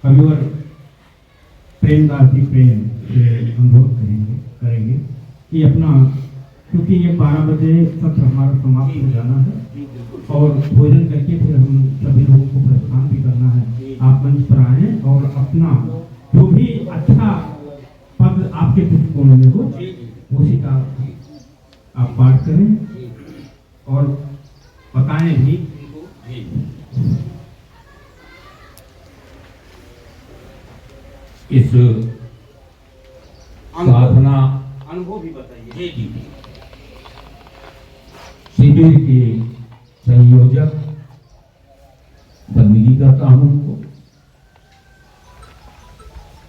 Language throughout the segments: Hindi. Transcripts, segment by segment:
अभी और प्रेमदास जी प्रेम से अनुरोध करेंगे कि अपना, क्योंकि ये 12 बजे सत्र हमारा समाप्त हो जाना है और भोजन करके फिर हम सभी लोगों को प्रस्थान भी करना है। आप मंच पर आए और अपना जो भी अच्छा पद आपके दृष्टिकोण में हो उसी का आप पाठ करें और बताएं भी। इस साधना अनुभव भी बताइए। शिविर के संयोजक बंदगी करता हूं उनको,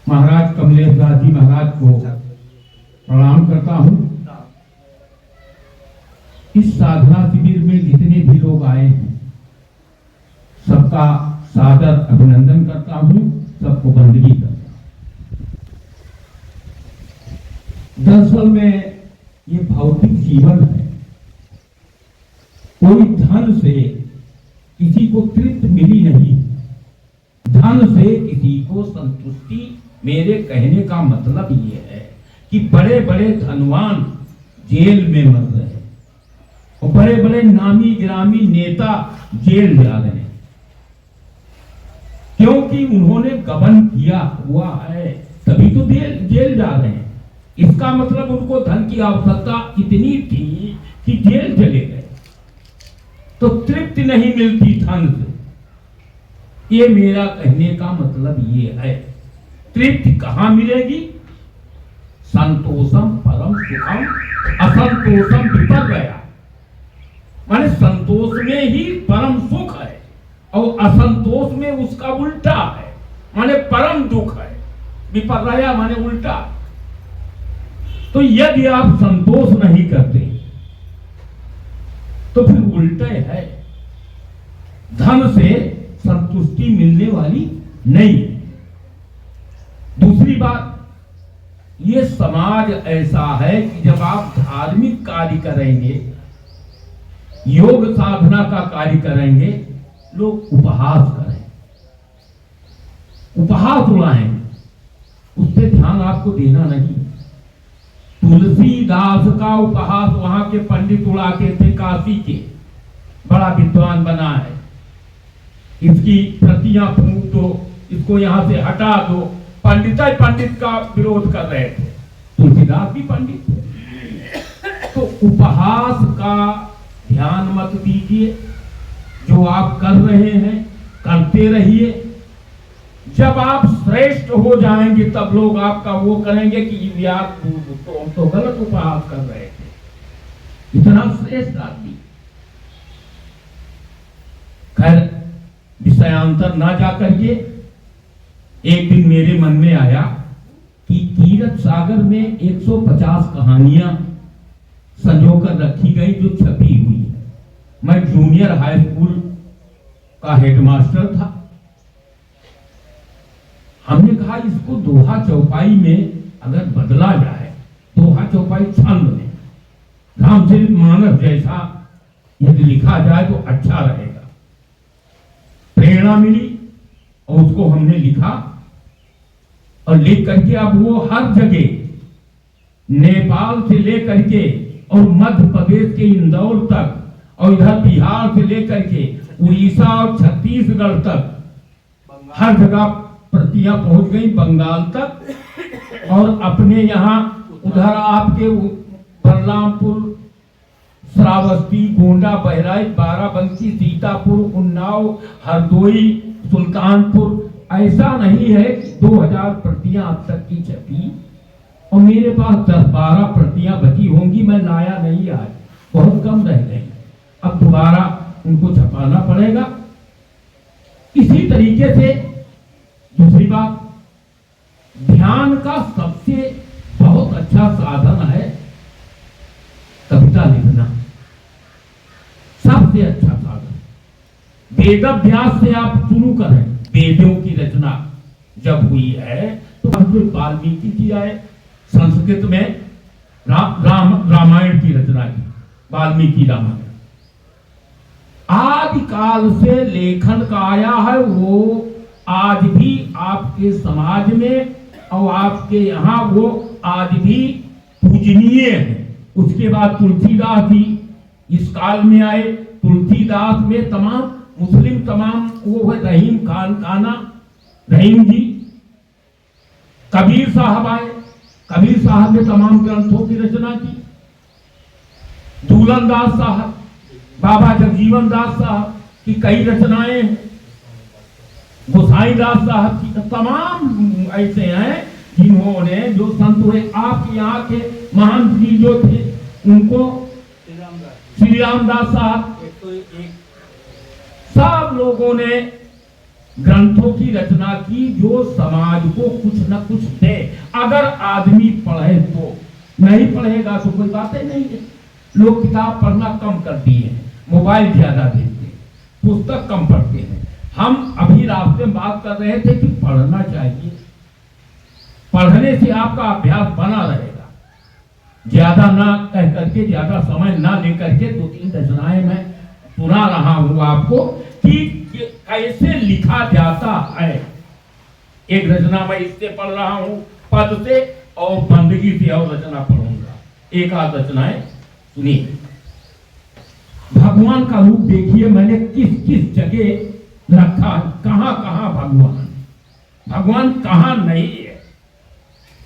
महाराज कमलेश दास जी महाराज को प्रणाम करता हूं। इस साधना शिविर में जितने भी लोग आए हैं सबका सादर अभिनंदन करता हूं, सबको बंदगी करता हूं। दरअसल में ये भौतिक जीवन है, कोई धन से किसी को तृप्त मिली नहीं, धन से किसी को संतुष्टि। मेरे कहने का मतलब ये है कि बड़े बड़े धनवान जेल में मर रहे हैं और बड़े बड़े नामी गिरामी नेता जेल जा रहे हैं, क्योंकि उन्होंने गबन किया हुआ है, तभी तो जेल जा रहे हैं। इसका मतलब उनको धन की आवश्यकता इतनी थी कि जेल चले गए, तो तृप्ति नहीं मिलती धन से। ये मेरा कहने का मतलब ये है। तृप्ति कहां मिलेगी? संतोषम परम सुखम असंतोषम विपर गया, माने संतोष में ही परम सुख है और असंतोष में उसका उल्टा है, माने परम दुख है। विपर्या माने उल्टा। तो यदि आप संतोष नहीं करते तो फिर उल्टे है, धन से संतुष्टि मिलने वाली नहीं। दूसरी बात, ये समाज ऐसा है कि जब आप धार्मिक कार्य करेंगे, योग साधना का कार्य करेंगे, लोग उपहास करें, उपहास उड़ाएंगे, उस पर ध्यान आपको देना नहीं। तुलसीदास का उपहास वहां के पंडित उड़ाते थे, काशी के, बड़ा विद्वान बना है, इसकी प्रतियां फूंक दो, इसको यहां से हटा दो। पंडित का विरोध कर रहे थे, तुलसीदास भी पंडित थे। तो उपहास का ध्यान मत दीजिए, जो आप कर रहे हैं करते रहिए। जब आप श्रेष्ठ हो जाएंगे तब लोग आपका वो करेंगे कि यार तो गलत उपहास कर रहे थे, इतना श्रेष्ठ आदमी। खैर विषयांतर ना जाकर के, एक दिन मेरे मन में आया कि तीरथ सागर में 150 कहानियां संजोकर रखी गई जो छपी हुई है। मैं जूनियर हाई स्कूल का हेडमास्टर था। हमने कहा इसको दोहा चौपाई में अगर बदला जाए, दोहा चौपाई छंद में रामचरित मानस जैसा यदि लिखा जाए तो अच्छा रहेगा। प्रेरणा मिली और उसको हमने लिखा और लिख करके अब वो हर जगह, नेपाल से लेकर के और मध्य प्रदेश के इंदौर तक और इधर बिहार से लेकर के उड़ीसा और छत्तीसगढ़ तक हर जगह प्रतियां पहुंच गई, बंगाल तक। और अपने यहाँ उधर आपके बलरामपुर, श्रावस्ती, गोंडा, बहराइच, बाराबंकी, सीतापुर, उन्नाव, हरदोई, सुल्तानपुर, ऐसा नहीं है कि 2000 प्रतियां अब तक की छपी और मेरे पास 10-12 प्रतियां बची होंगी। मैं लाया नहीं आज, बहुत कम रह गई, अब दोबारा उनको छपाना पड़ेगा। इसी तरीके से दूसरी बात, ध्यान का सबसे बहुत अच्छा साधन है कविता लिखना, सबसे अच्छा साधन। वेदाभ्यास से आप शुरू करें, वेदों की रचना जब हुई है तो वाल्मीकि की आए, संस्कृत में रामायण की रचना की, वाल्मीकि रामायण। आदि काल से लेखन का आया है, वो आज भी आपके समाज में और आपके यहाँ वो आज भी पूजनीय है। उसके बाद तुलसीदास जी इस काल में आए। तुलसीदास में तमाम मुस्लिम तमाम वो है रहीम खान खाना रहीम जी। कबीर साहब आए। कबीर साहब ने तमाम ग्रंथों की रचना की। दूलन दास साहब, बाबा जगजीवन दास साहब की कई रचनाएं हैं। गोसाई दास साहब की तमाम ऐसे हैं जिन्होंने जो संत हुए। आपके यहाँ के महान जी जो थे उनको श्री रामदास साहब, सब लोगों ने ग्रंथों की रचना की जो समाज को कुछ न कुछ दे। अगर आदमी पढ़े तो, नहीं पढ़ेगा तो कोई बातें नहीं है। लोग किताब पढ़ना कम कर दिए हैं, मोबाइल ज्यादा देखते हैं, पुस्तक कम पढ़ते हैं। हम अभी रास्ते में बात कर रहे थे कि पढ़ना चाहिए। पढ़ने से आपका अभ्यास बना रहेगा। ज्यादा ना कह करके, ज्यादा समय ना लेकर के 2-3 रचनाएं मैं सुना रहा हूं आपको कि कैसे लिखा जाता है। एक रचना मैं इससे पढ़ रहा हूं पद से, और बंदगी से और रचना पढ़ूंगा। एक आध रचनाएं सुनिए। भगवान का रूप देखिए मैंने किस किस जगह रखा, कहां कहां भगवान। भगवान कहां नहीं है,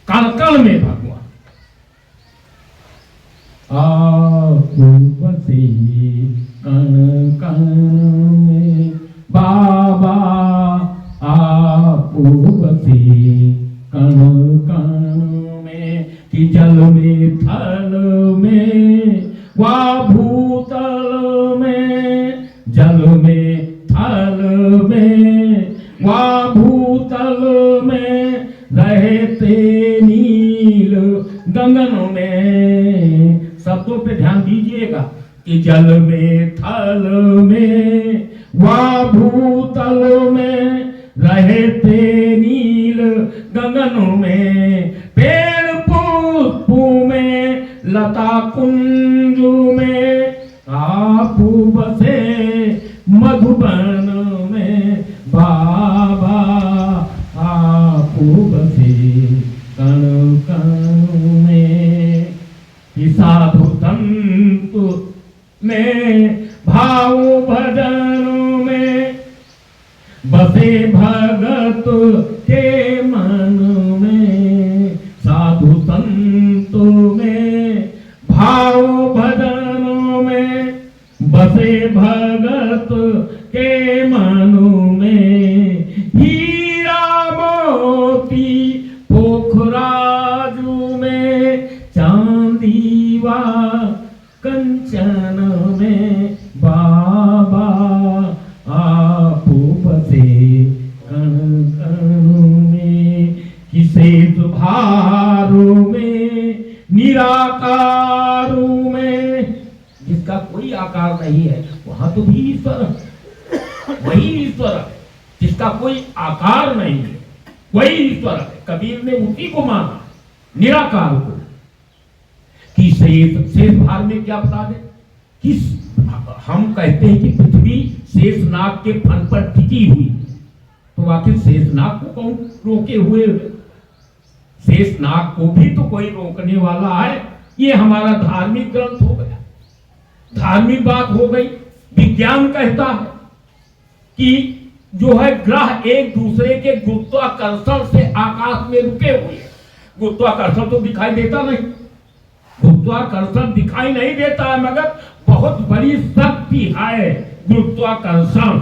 कण कण में भगवान। बसे कण कण में बाबा, आप बसे कण कण में, कि जल में थल में वा भूतल में, जल में थल में वा भूतल में, रहते नील गगन में। शब्दों पे ध्यान दीजिएगा कि जल में थल में वा भूतल में, रहते नील गगन में, पेड़ पुष्प में लता कुंज में, आप बसे मधुबन में बाबा, आप बसे कण कण में। साधु संत में भाव भजन में, बसे भगत के मन में। साधु संत में भाव भजन में, बसे भगत के मन में। हीरा मोती पोखराजू में, चांदी वा कंचन में बाबा, आप बसे कण कण में। किसे भारू में निराकारू में, जिसका कोई आकार नहीं है वहां तो भी ईश्वर है, वही ईश्वर है। जिसका कोई आकार नहीं है वही ईश्वर है। कबीर ने उसी को माना, निराकार को। कि शेष भार में क्या बता दे कि हम कहते हैं कि पृथ्वी शेषनाग के फन पर टिकी हुई, तो आखिर शेषनाग को कौन रोके हुए? शेषनाग को भी तो कोई रोकने वाला है। ये हमारा धार्मिक ग्रंथ हो गया, धार्मिक बात हो गई। विज्ञान कहता है कि जो है ग्रह एक दूसरे के गुरुत्वाकर्षण से आकाश में रुके हुए हैं। गुरुत्वाकर्षण तो दिखाई देता नहीं, गुरुत्वाकर्षण दिखाई नहीं देता है, मगर बहुत बड़ी शक्ति है गुरुत्वाकर्षण।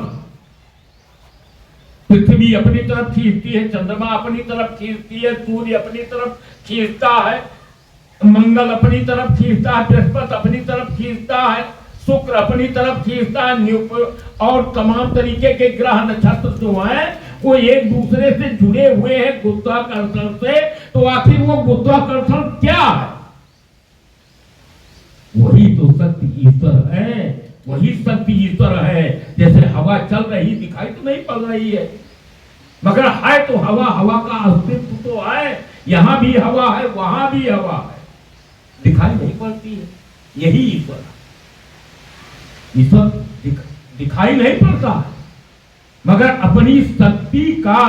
पृथ्वी अपनी तरफ खींचती है, चंद्रमा अपनी तरफ खींचती है, सूर्य अपनी तरफ खींचता है, मंगल अपनी तरफ खींचता है, बृहस्पति अपनी तरफ खींचता है, शुक्र अपनी तरफ खींचता है, और तमाम तरीके के ग्रह नक्षत्र जो हैं वो एक दूसरे से जुड़े हुए हैं गुरुत्वाकर्षण से। तो आखिर वो गुरुत्वाकर्षण क्या है? वही तो शक्ति ईश्वर है, वही शक्ति ईश्वर है। जैसे हवा चल रही दिखाई तो नहीं पड़ रही है, मगर है तो हवा, हवा का अस्तित्व तो है। यहां भी हवा है, वहां भी हवा है, दिखाई नहीं पड़ती है। यही ईश्वर है। ईश्वर दिखाई नहीं पड़ता है, मगर अपनी शक्ति का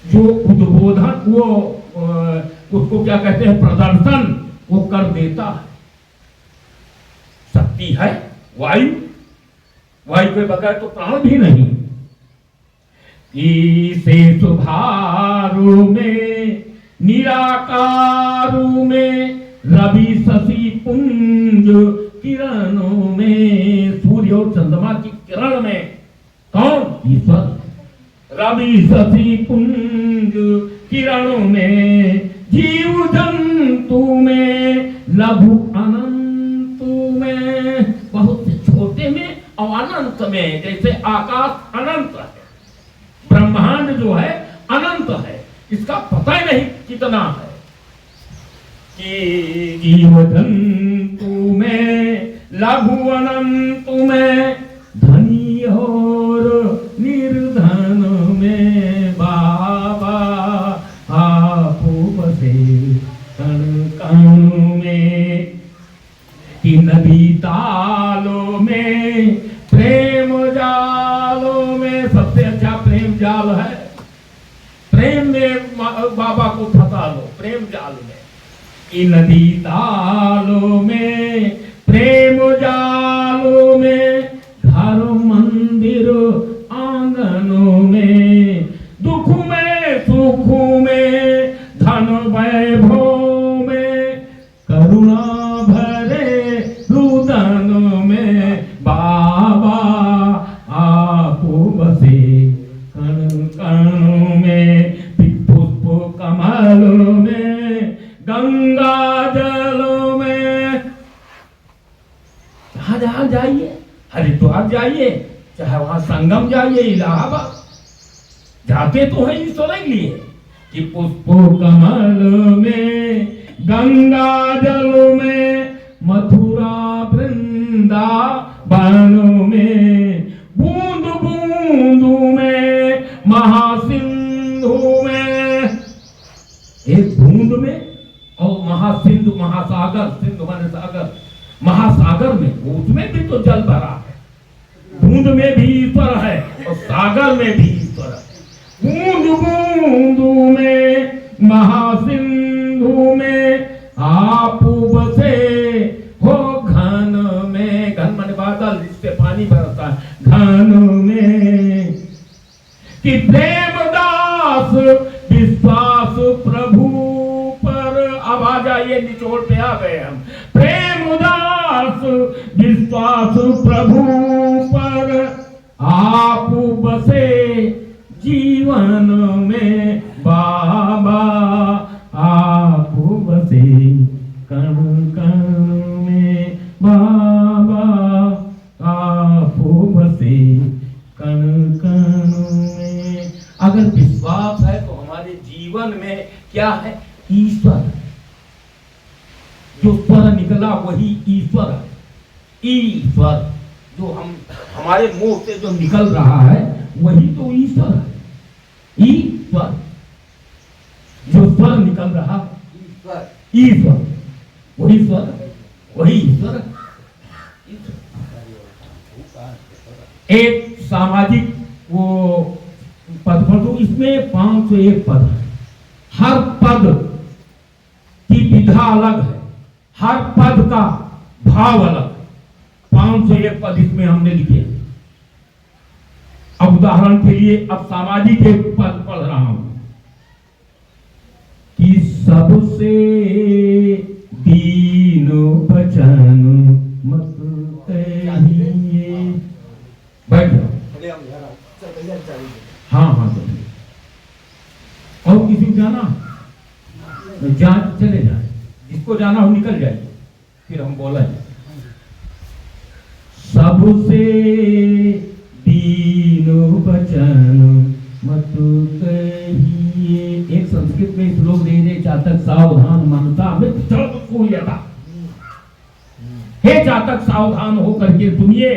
जो उद्बोधन, वो उसको क्या कहते हैं, प्रदर्शन वो कर देता है। शक्ति है वायु, वायु के बगैर तो प्राण भी नहीं। ईसे सुभारु में निराकारु में रवि शशि पुंज किरणों में, सूर्य और चंद्रमा की किरण में कौन? ईश्वर। रवि शशि पुंज किरणों में, जीव जंतु में, लघु अनंत में, बहुत छोटे में और अनंत में। जैसे आकाश अनंत है, ब्रह्मांड जो है अनंत है, इसका पता ही नहीं कितना है। कि जीव जंतु में, लघु अनंत में, धनी और निर्धन में, बाबा आप बसे कण कण में। कि नदी तालों में, प्रेम जालों में, सबसे अच्छा प्रेम जाल है। प्रेम में बाबा को फंसा लो, प्रेम जाल में। कि नदी तालों में, प्रेम जालों में, घर मंदिर आंगनों में, दुख में सुख में, धन वैभव में, करुणा भरे रुदन में, बाबा आप बसे कण कण में। पुष्प कमल में, गंगा जल में, जहां जहां जाइए, हरिद्वार जाइए, चाहे वहां संगम जाइए, इलाहाबाद जाते तो है ईश्वर के लिए। कि पुष्प कमल में, गंगा जल में, मथुरा वृंदावन में, बूंद बूंद में, महासिंधु में। एक बूंद में और महासिंधु, महासागर, सिंधु माने सागर, महासागर में, उसमें भी तो जल भरा है। बूंद में भी ईश्वर है और सागर में भी ईश्वर है। बूंद बूंद में, महासिंधु में, आप बसे हो घन में। घन माने बादल, जिससे पानी बरसता है, घन में। कि प्रेमदास विश्वास प्रभु पर। अब आ जाइए, निचोड़ पे आ गए हम। प्रेमदास विश्वास प्रभु पर, आप बसे जीवन में, बाबा आप बसे कण कण में, बाबा आप बसे कण कण में। अगर विश्वास है तो हमारे जीवन में क्या है? ईश्वर। जो स्वर निकला वही ईश्वर है। ईश्वर जो हमारे मुंह से जो निकल रहा है वही तो ईश्वर है। ईश्वर जो स्वर निकल रहा, ईश्वर वही स्वर, वही ईश्वर। एक सामाजिक वो पद पर, तो इसमें 501 पद है। हर पद की विधा अलग है, हर पद का भाव अलग। 501 पद इसमें हमने लिखे। अब उदाहरण के लिए अब सामाजिक एक पद पढ़ रहा हूं कि सबसे दीन वचन मत कहिए। बैठ जाओ। हाँ हाँ तो और किसी को जाना चले जाए, जिसको जाना हो निकल जाए, फिर हम बोला सबसे दीन वचन मत कहिए। एक संस्कृत में श्लोक दे दे, चातक सावधान मनता में था। हे चातक सावधान होकर के सुनिए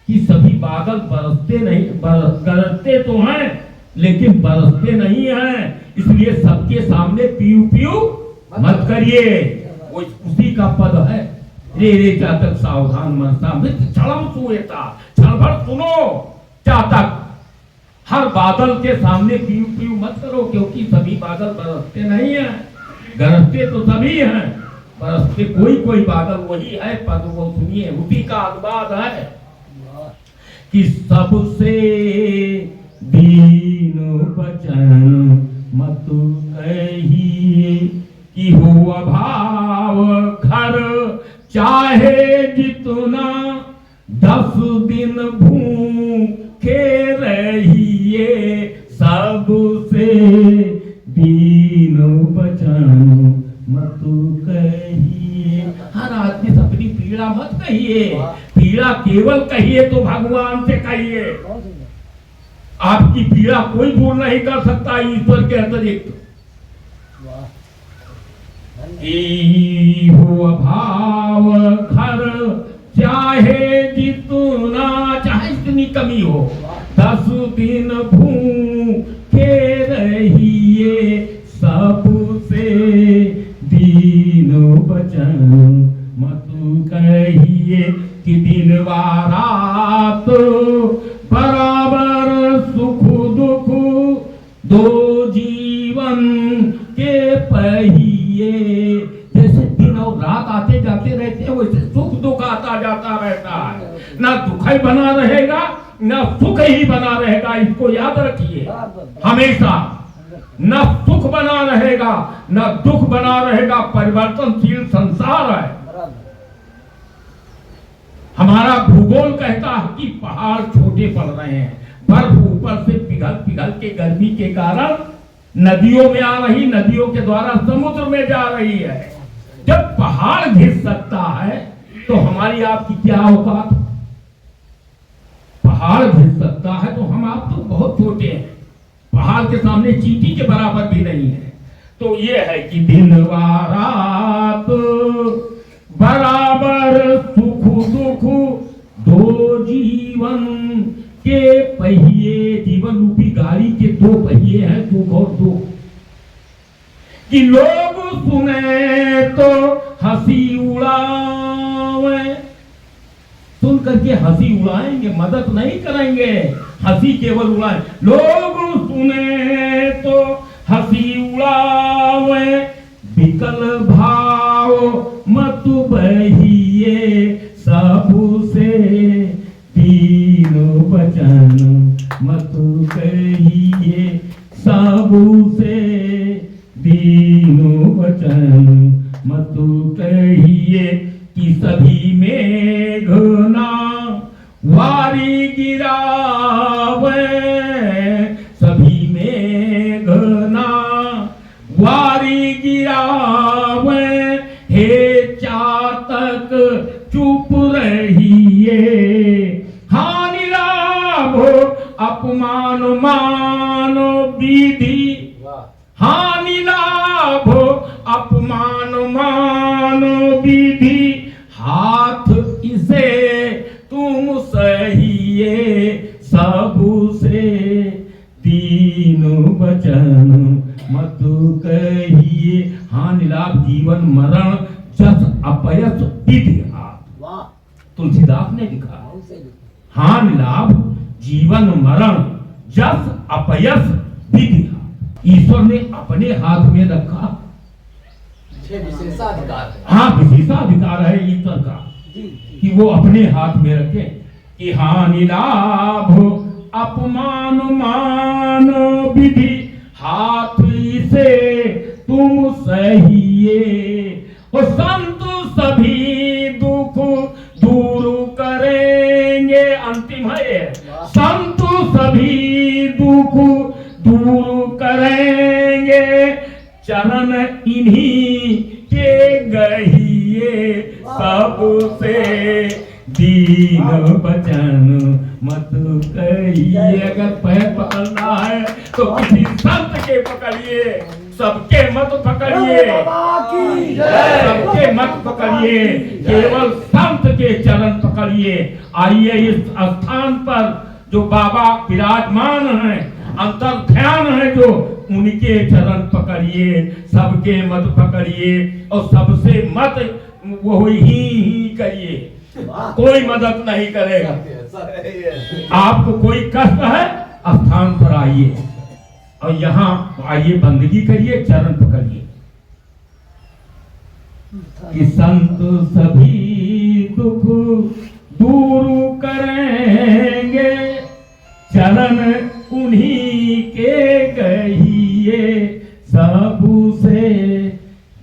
कि सभी बादल बरसते नहीं, गरजते तो हैं लेकिन बरसते नहीं हैं, इसलिए सबके सामने पीयू पीयू मत करिए। वो उसी का पद है। रे रे चातक सावधान मनता में क्षण सुनो, चातक, हर बादल के सामने पीयू पीयू मत करो, क्योंकि सभी बादल बरसते नहीं हैं, गरजते तो सभी हैं, बरसते कोई कोई बादल वही है। पद वो सुनिए, उसी का अनुवाद है कि सबसे दीन बचन मत कहिए, कि हो अभाव घर चाहे जितना, 10 दिन भूखे रहिए, सबसे दीन बचन मत कहिए। हर आदमी से अपनी पीड़ा मत कहिए, पीड़ा केवल कहिए तो भगवान से कहिए। आपकी पीड़ा कोई दूर नहीं कर सकता ईश्वर के अतिरिक्त। हो अभाव घर चाहे जितना, चाहे जितनी कमी हो, 10 दिन भूखे रहिए, सबसे दीन बचन मत कहिए, कि दिन व रात बराबर सुख दुख, दो जीवन के पहिए। जैसे दिन और रात आते जाते रहते हैं, वैसे सुख दुख आता जाता रहता है। ना दुख ही बना रहेगा ना सुख ही बना रहेगा, इसको याद रखिए हमेशा। न सुख बना रहेगा न दुख बना रहेगा, परिवर्तनशील संसार है। हमारा भूगोल कहता है कि पहाड़ छोटे पड़ रहे हैं, बर्फ ऊपर से पिघल पिघल के गर्मी के कारण नदियों में आ रही, नदियों के द्वारा समुद्र में जा रही है। जब पहाड़ घिस सकता है तो हमारी आपकी क्या औकात? पहाड़ घिस सकता है तो हम आप तो बहुत छोटे हैं, पहाड़ के सामने चींटी के बराबर भी नहीं है। तो ये है कि दिन व रात बराबर सुख दुख, दो जीवन के पहिए। जीवन रूपी गाड़ी के 2 पहिए हैं, सुख और दुख। कि लोग सुने तो हंसी उड़ावे, सुन करके हंसी उड़ाएंगे, मदद नहीं करेंगे, हंसी केवल उड़ाए। लोग सुने तो हंसी उड़ावे, बिकल भाव मत बहिए, सबसे दीन बचन मत कहिए, सबसे दीन बचन मत कहिए। कि सभी मेघना वारी गिरावे, सभी मेघना वारी गिरावे, हे चातक चुप रहिए, हानि लाभ अपमान मानो विधि, हानि लाभ अपमान मानो विधि, हाथ इसे तुम सहिए, सबसे दीन बचन मत कहिए। हानि लाभ जीवन मरण, जस अपयस विधि हाथ। तुलसीदास ने लिखा, हानि लाभ जीवन मरण, जस अपयस विधि हाथ। ईश्वर ने अपने हाथ में रखा। विशेषाधिकार है। हाँ, विशेषाधिकार है ईश्वर का कि वो अपने हाथ में रखे। कि हानि लाभ अपमान मान विधि, हाथ इसे तुम सहिए, और संत सभी दुख दूर करेंगे। अंतिम है, संत सभी दुख दूर करेंगे, चरण इन्हीं के गहिए, सबसे दीन बचन मत कहिए। अगर पैर पकड़ना है तो किसी संत के पकड़िए, सबके मत पकड़िए, सबके मत पकड़िए, केवल संत के चरण पकड़िए। आइए इस स्थान पर जो बाबा विराजमान हैं, अंतर ध्यान है जो, उनके चरण पकड़िए, सबके मत पकड़िए, और सबसे मत वो ही करिए, कोई मदद नहीं करेगा। आपको कोई कष्ट है, स्थान पर आइए और यहाँ आइए, बंदगी करिए, चरण पकड़िए। कि संत सभी दुख दूर करेंगे, चरण उन्हीं के कहिए, सबसे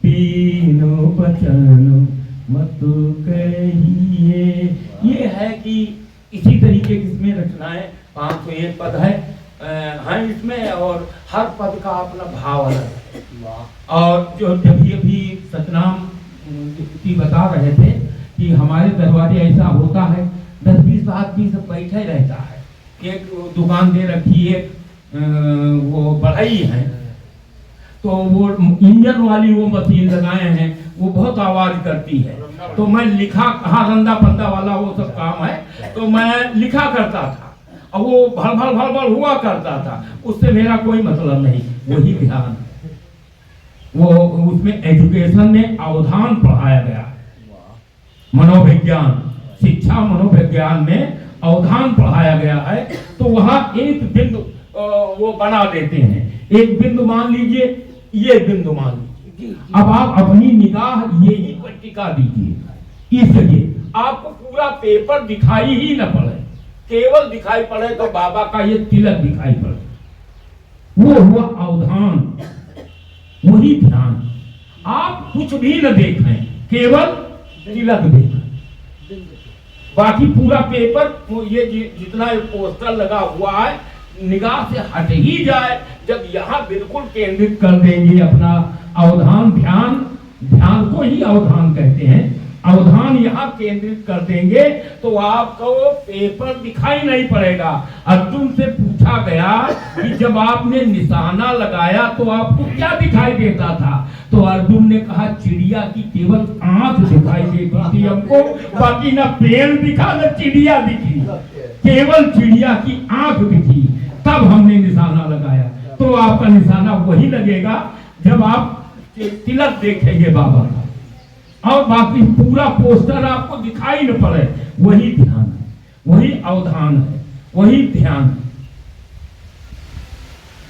तीनों वचन मत कहिए। ये है कि इसी तरीके की इसमें रचनाएं 501 पद है हैं इसमें, और हर पद का अपना भाव अलग है। और जो जब ये भी सतनाम जी बता रहे थे कि हमारे दरवाजे ऐसा होता है 10-20 आदमी सब बैठे रहता है, एक दुकान दे रखी है, वो बढ़ई है, तो वो इंजन वाली वो मशीन लगाए हैं, वो बहुत आवाज करती है। तो मैं लिखा, हाँ रंदा पंदा वाला वो सब काम है, तो मैं लिखा करता था और वो भल भल भल भल हुआ करता था, उससे मेरा कोई मतलब नहीं। वही ध्यान, वो उसमें एजुकेशन में अवधान पढ़ाया गया, मनोविज्ञान, शिक्षा मनोविज्ञान में अवधान पढ़ाया गया है। तो वहां एक बिंदु वो बना देते हैं, एक बिंदु मान लीजिए, ये बिंदु मान लीजिए, अब आप अपनी निगाह यही पर टिका दीजिए, इसलिए आपको पूरा पेपर दिखाई ही न पड़े, केवल दिखाई पड़े तो बाबा का ये तिलक दिखाई पड़े, वो हुआ अवधान, वही ध्यान। आप कुछ भी न देखें, केवल तिलक देखें, बाकी पूरा पेपर ये जितना पोस्टर लगा हुआ है निगाह से हट ही जाए। जब यहाँ बिल्कुल केंद्रित कर देंगे अपना अवधान, ध्यान को ही अवधान कहते हैं, अवधान यहाँ केंद्रित कर देंगे तो आपको पेपर दिखाई नहीं पड़ेगा। अर्जुन से पूछा गया कि जब आपने निशाना लगाया तो आपको क्या दिखाई देता था, तो अर्जुन ने कहा चिड़िया की केवल आंख दिखाई देती थी हमको, बाकी ना पेड़ दिखा ना चिड़िया दिखी, केवल चिड़िया की आंख दिखी, तब हमने निशाना लगाया। तो आपका निशाना वही लगेगा जब आप तिलक देखेंगे बाबा का, और बाकी पूरा पोस्टर आपको दिखाई न पड़े, वही ध्यान है, वही अवधान है, वही ध्यान है।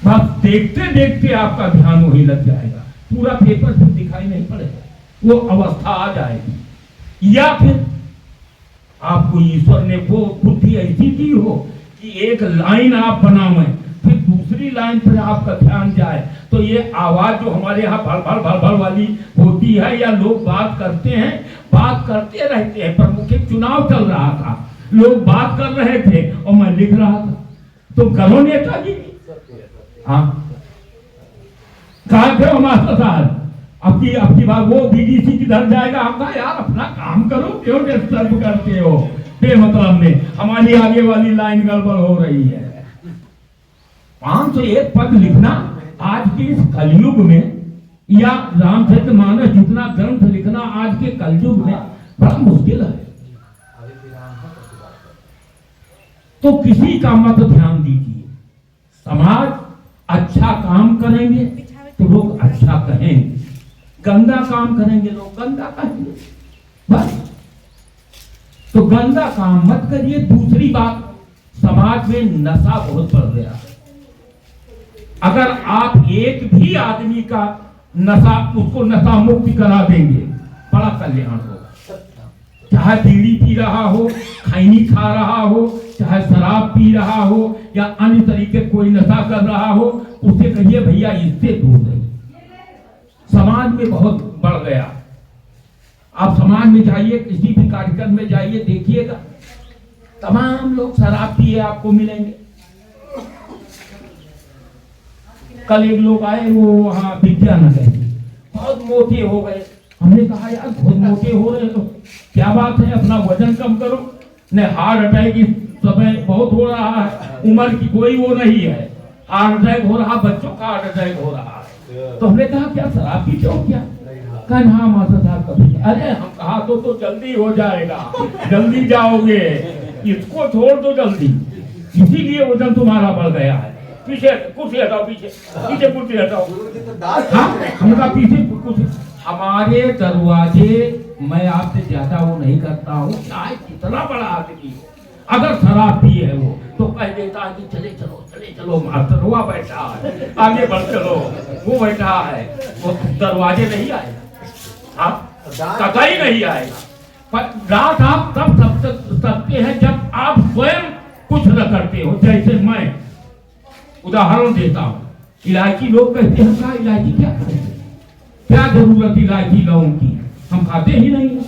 बस देखते देखते आपका ध्यान वही लग जाएगा, पूरा पेपर फिर दिखाई नहीं पड़ेगा, वो अवस्था आ जाएगी। या फिर आपको ईश्वर ने वो बुद्धि ऐसी दी हो कि एक लाइन आप बनावें, फिर दूसरी लाइन पर आपका ध्यान जाए, तो ये आवाज जो हमारे यहाँ भल भल भल भल वाली होती है, या लोग बात करते हैं, बात करते रहते हैं। प्रमुख चुनाव चल रहा था, लोग बात कर रहे थे और मैं लिख रहा था, तो करो नेताजी, हाँ कहा थे मास्टर साहब, आपकी बात वो बीडीसी किधर जाएगा, हम कहा यार अपना काम करो, क्यों डिस्टर्ब करते हो बेमतलब में, हमारी आगे वाली लाइन गड़बड़ हो रही है। 501 पद लिखना आज के इस कलयुग में, या रामचरितमानस जितना ग्रंथ लिखना आज के कलयुग में बड़ा मुश्किल है। तो किसी का मत ध्यान दीजिए, समाज अच्छा काम करेंगे तो लोग अच्छा कहेंगे, गंदा काम करेंगे लोग गंदा कहेंगे, बस। तो गंदा काम मत करिए। दूसरी बात, समाज में नशा बहुत बढ़ गया है। अगर आप एक भी आदमी का नशा, उसको नशा मुक्त करा देंगे, बड़ा कल्याण होगा। चाहे बीड़ी पी रहा हो, खैनी खा रहा हो, चाहे शराब पी रहा हो, या अन्य तरीके कोई नशा कर रहा हो, उसे कहिए भैया इससे दूर रहिए। समाज में बहुत बढ़ गया। आप समाज में जाइए, किसी भी कार्यक्रम में जाइए, देखिएगा तमाम लोग शराब पिए आपको मिलेंगे। कल एक लोग आए, वो वहां विद्यानगर, बहुत मोटे हो गए। हमने कहा यार बहुत मोटे हो रहे हो, क्या बात है, अपना वजन कम करो। ने हार्ट अटैक की समय बहुत हो रहा है, उम्र की कोई वो नहीं है, हार्ट अटैक हो रहा, बच्चों का हार्ट अटैक हो रहा है। तो हमने कहा क्या शराब पीते हो क्या? कहना हाँ मास्टर साहब कभी। अरे हम कहा तो जल्दी हो जाएगा, जल्दी जाओगे, इसको छोड़ दो जल्दी, इसीलिए वजन तुम्हारा बढ़ गया है। पीछे कुर्सी हटाओ, पीछे पीछे कुर्सी हटाओ। हाँ हमका पीछे कुछ, हमारे दरवाजे मैं आपसे ज्यादा वो नहीं करता हूँ, चाहे कितना बड़ा आदमी हो, अगर शराब पी है वो तो कह देता है कि चले चलो मास्टर हुआ बैठा है, आगे बढ़ चलो, वो बैठा है, वो दरवाजे नहीं आएगा, हाँ कतई नहीं आएगा। पर डांट आप तब सकते हैं जब आप स्वयं कुछ न करते हो। जैसे मैं उदाहरण देता हूँ, इलायची लोग कहते हैं क्या इलायची क्या करेंगे, क्या जरूरत इलायची लौंग की, हम खाते ही नहीं है,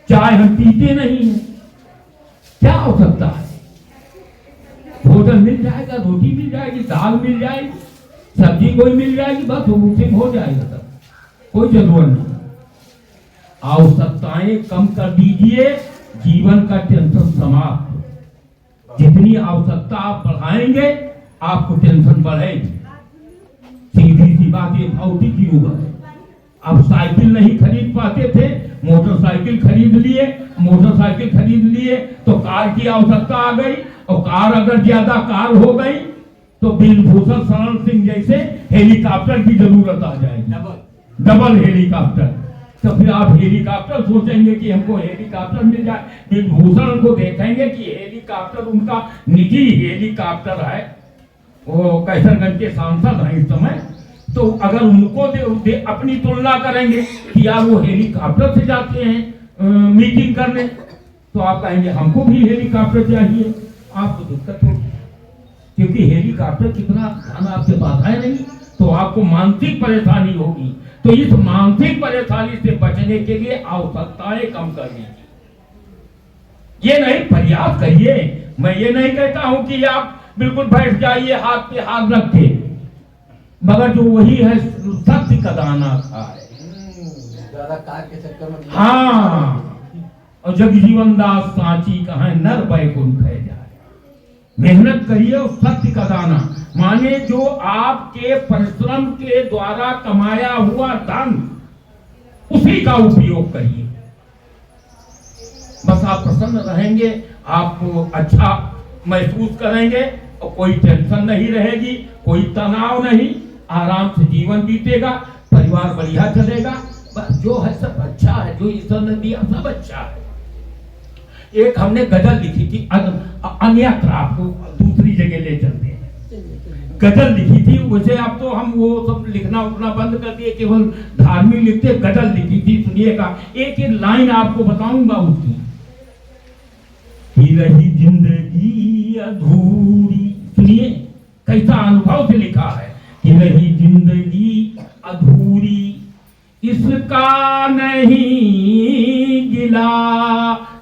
चाय हम पीते नहीं है, क्या हो सकता है, भोजन मिल जाएगा, रोटी मिल जाएगी, दाल मिल जाएगी, सब्जी कोई मिल जाएगी, बस उसी में हो जाएगा, सब कोई जरूरत नहीं। आवश्यकताएं कम कर दीजिए, जीवन का टेंशन समाप्त। जितनी आवश्यकता आप बढ़ाएंगे आपको टेंशन बढ़ेगी। सीधी सी बात, ये भौतिक युग है। अब साइकिल नहीं खरीद पाते थे, मोटरसाइकिल खरीद लिए, मोटरसाइकिल खरीद लिए तो कार की आवश्यकता आ गई, और कार अगर ज्यादा कार हो गई तो बिलभूषण शरण सिंह जैसे हेलीकॉप्टर की जरूरत आ जाएगी, डबल हेलीकॉप्टर। तो फिर आप हेलीकॉप्टर सोचेंगे कि हमको हेलीकॉप्टर मिल जाए, बिलभूषण को देखेंगे कि हेलीकॉप्टर उनका निजी हेलीकॉप्टर है, वो कैसरगंज के सांसद हैं इस समय, तो अगर उनको अपनी तुलना करेंगे कि यार वो हेलीकॉप्टर से जाते हैं मीटिंग करने, तो आप कहेंगे हमको भी हेलीकॉप्टर चाहिए, आपको दिक्कत होगी, क्योंकि हेलीकॉप्टर कितना धन आपके पास है नहीं, तो आपको मानसिक परेशानी होगी। तो इस मानसिक परेशानी से बचने के लिए आवश्यकताएं कम कर लीजिए, ये नहीं प्रयास करिए। मैं ये नहीं कहता हूं कि आप बिल्कुल बैठ जाइए हाथ पे हाथ रख के, मगर जो वही है सत्य का दाना खाए, ज्यादा कार के चक्कर में, हाँ, और जगजीवन दास सांची कहा नर बैकुंठ है जाए। मेहनत करिए और सत्य का दाना, माने जो आपके परिश्रम के द्वारा कमाया हुआ धन, उसी का उपयोग करिए। बस आप प्रसन्न रहेंगे, आपको अच्छा महसूस करेंगे, और कोई टेंशन नहीं रहेगी, कोई तनाव नहीं, आराम से जीवन बीतेगा, परिवार बढ़िया चलेगा। बस जो है सब अच्छा है, जो ईश्वर ने दिया सब अच्छा है। एक हमने गजल लिखी थी, अन्यत्र आपको दूसरी जगह ले चलते हैं, गजल लिखी थी। वैसे अब तो हम वो सब लिखना उठना बंद कर दिए, केवल धार्मिक लिखते, गजल लिखी थी, सुनिएगा। एक एक लाइन आपको बताऊंगा उसकी। ही रही जिंदगी अधूरी, सुनिए कैसा अनुभव से लिखा है। कि रही जिंदगी अधूरी, इसका नहीं गिला,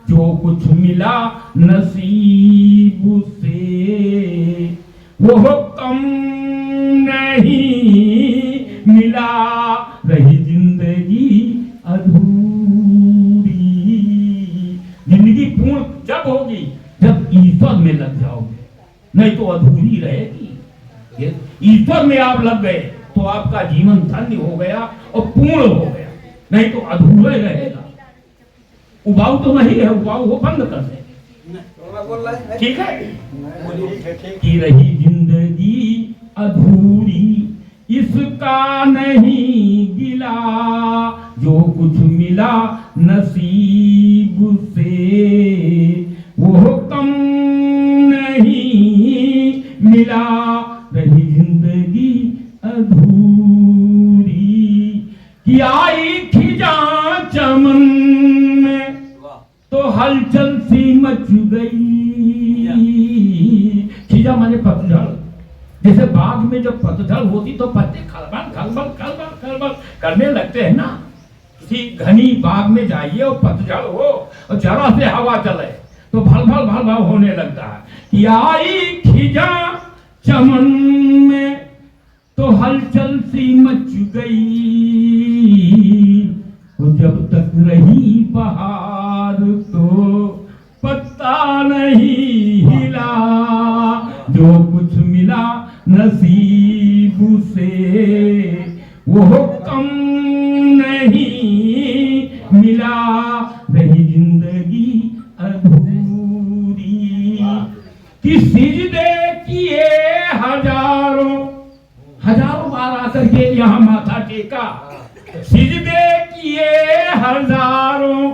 जो कुछ मिला नसीब से, वो कम नहीं मिला, रही जिंदगी अधूरी। जिंदगी पूर्ण जब होगी जब ईश्वर में लग जाओगे, नहीं तो अधूरी रहेगी। ईश्वर में आप लग गए तो आपका जीवन धन्य हो गया और पूर्ण हो गया, नहीं तो अधूरा रहेगा। उबाऊ तो नहीं है, उबाऊ हो बंद कर दे, ठीक है। कि रही जिंदगी अधूरी, इसका नहीं गिला, जो कुछ मिला नसीब से, वो कम नहीं मिला, रही जिंदगी अधूरी। कि आई खिजा चमन में तो हलचल सी मच गई। खिजा माने पतझड़, जैसे बाग में जब पतझड़ होती तो पत्ते खलबल खलबल खलबल खलबल करने लगते हैं ना। किसी घनी बाग में जाइए और पतझड़ हो और जरा से हवा चले तो भल भल भल भल होने लगता है। कि आई खिजा चमन में तो हलचल सी मच गई, तो जब तक रही बहार तो पत्ता नहीं हिला, जो कुछ मिला नसीब से, वो कम नहीं मिला, रही जिंदगी अधूरी। कि सिजदे किए हजारों बार आकर के यहाँ माथा टेका, सिजदे किए हजारों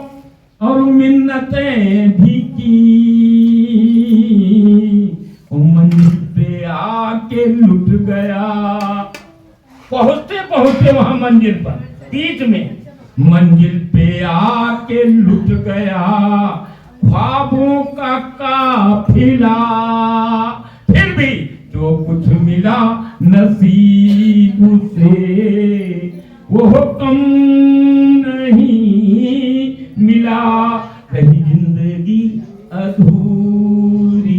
और मिन्नतें भी की, ओ मंजिल पे आके लुट गया। पहुंचते पहुंचते वहां मंजिल पर बीच में मंजिल पे आके लुट गया ख्वाबों का काफिला। फिर भी जो कुछ मिला नसीब से वो कम नहीं मिला। रही जिंदगी अधूरी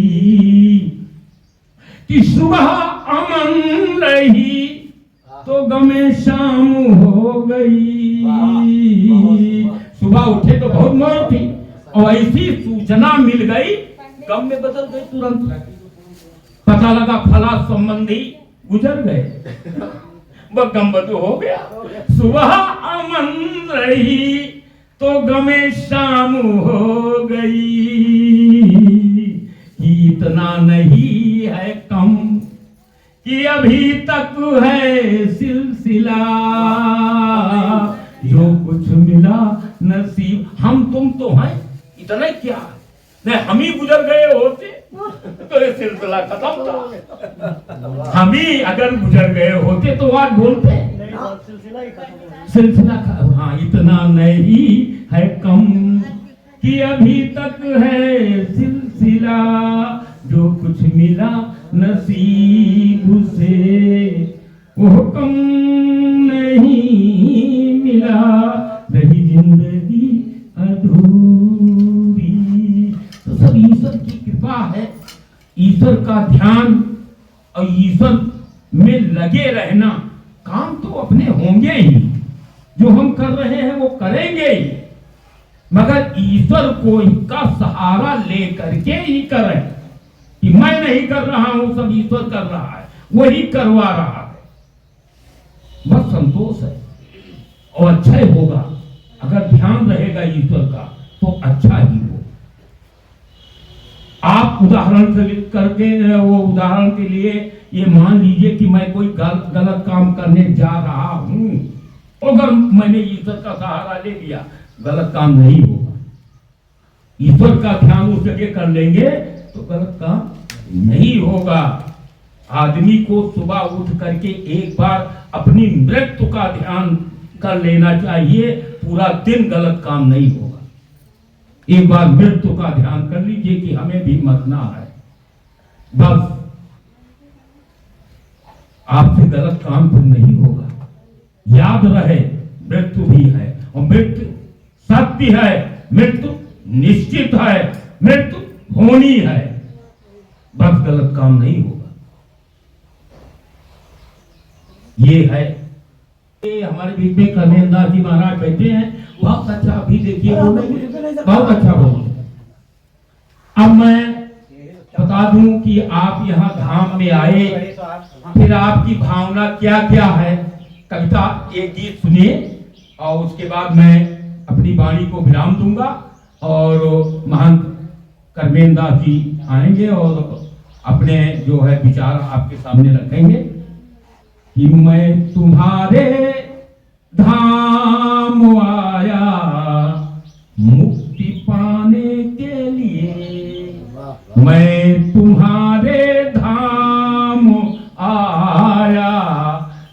कि सुबह अमन रही तो गमे शाम हो गई। सुबह उठे तो बहुत मौज थी और ऐसी सूचना मिल गई गम में बदल गई तुरंत। पता लगा फला संबंधी गुजर गए वह गम बदू हो गया। सुबह अमन रही तो गमे शाम हो गई। इतना नहीं है कम कि अभी तक है सिलसिला। जो कुछ मिला नसीब। हम तुम तो हैं इतना ही क्या नहीं, हम ही गुजर गए होते तो ये सिलसिला खत्म था। हम ही अगर गुजर गए होते तो आज बोलते सिलसिला। हाँ, इतना नहीं है कम कि अभी तक है सिलसिला। जो कुछ मिला नसीब से वो कम नहीं मिला। रही जिंदगी अधूरी। तो सब ईश्वर की कृपा है, ईश्वर का ध्यान और ईश्वर में लगे रहना। काम तो अपने होंगे ही, जो हम कर रहे हैं वो करेंगे ही, मगर ईश्वर को इनका सहारा लेकर के ही करें कि मैं नहीं कर रहा हूं, सब ईश्वर कर रहा है, वही करवा रहा है। बस संतोष है और अच्छा ही होगा। अगर ध्यान रहेगा ईश्वर का तो अच्छा ही हो। आप उदाहरण करके वो उदाहरण के लिए ये मान लीजिए कि मैं कोई गलत काम करने जा रहा हूं, अगर मैंने ईश्वर का सहारा ले लिया गलत काम नहीं होगा। ईश्वर का ध्यान उस जगह कर लेंगे तो गलत काम नहीं होगा। आदमी को सुबह उठ करके एक बार अपनी मृत्यु का ध्यान कर लेना चाहिए, पूरा दिन गलत काम नहीं होगा। एक बार मृत्यु का ध्यान कर लीजिए कि हमें भी मरना है, बस आपसे गलत काम फिर नहीं होगा। याद रहे मृत्यु भी है और मृत्यु सत्य है, मृत्यु निश्चित है, मृत्यु होनी है, बस गलत काम नहीं होगा। ये है, ये हमारे बीच में कर्मेंद्र जी महाराज बैठे हैं, बहुत अच्छा अभी देखिए बोलेंगे, बहुत अच्छा बोलेंगे। अब मैं बता दूं कि आप यहाँ धाम में आए, फिर आपकी भावना क्या क्या है। कविता एक गीत सुनिए और उसके बाद मैं अपनी वाणी को विराम दूंगा और महंत कर्मेंद्र जी आएंगे और अपने जो है विचार आपके सामने रखेंगे कि मैं तुम्हारे धाम आया मुक्ति पाने के लिए। मैं तुम्हारे धाम आया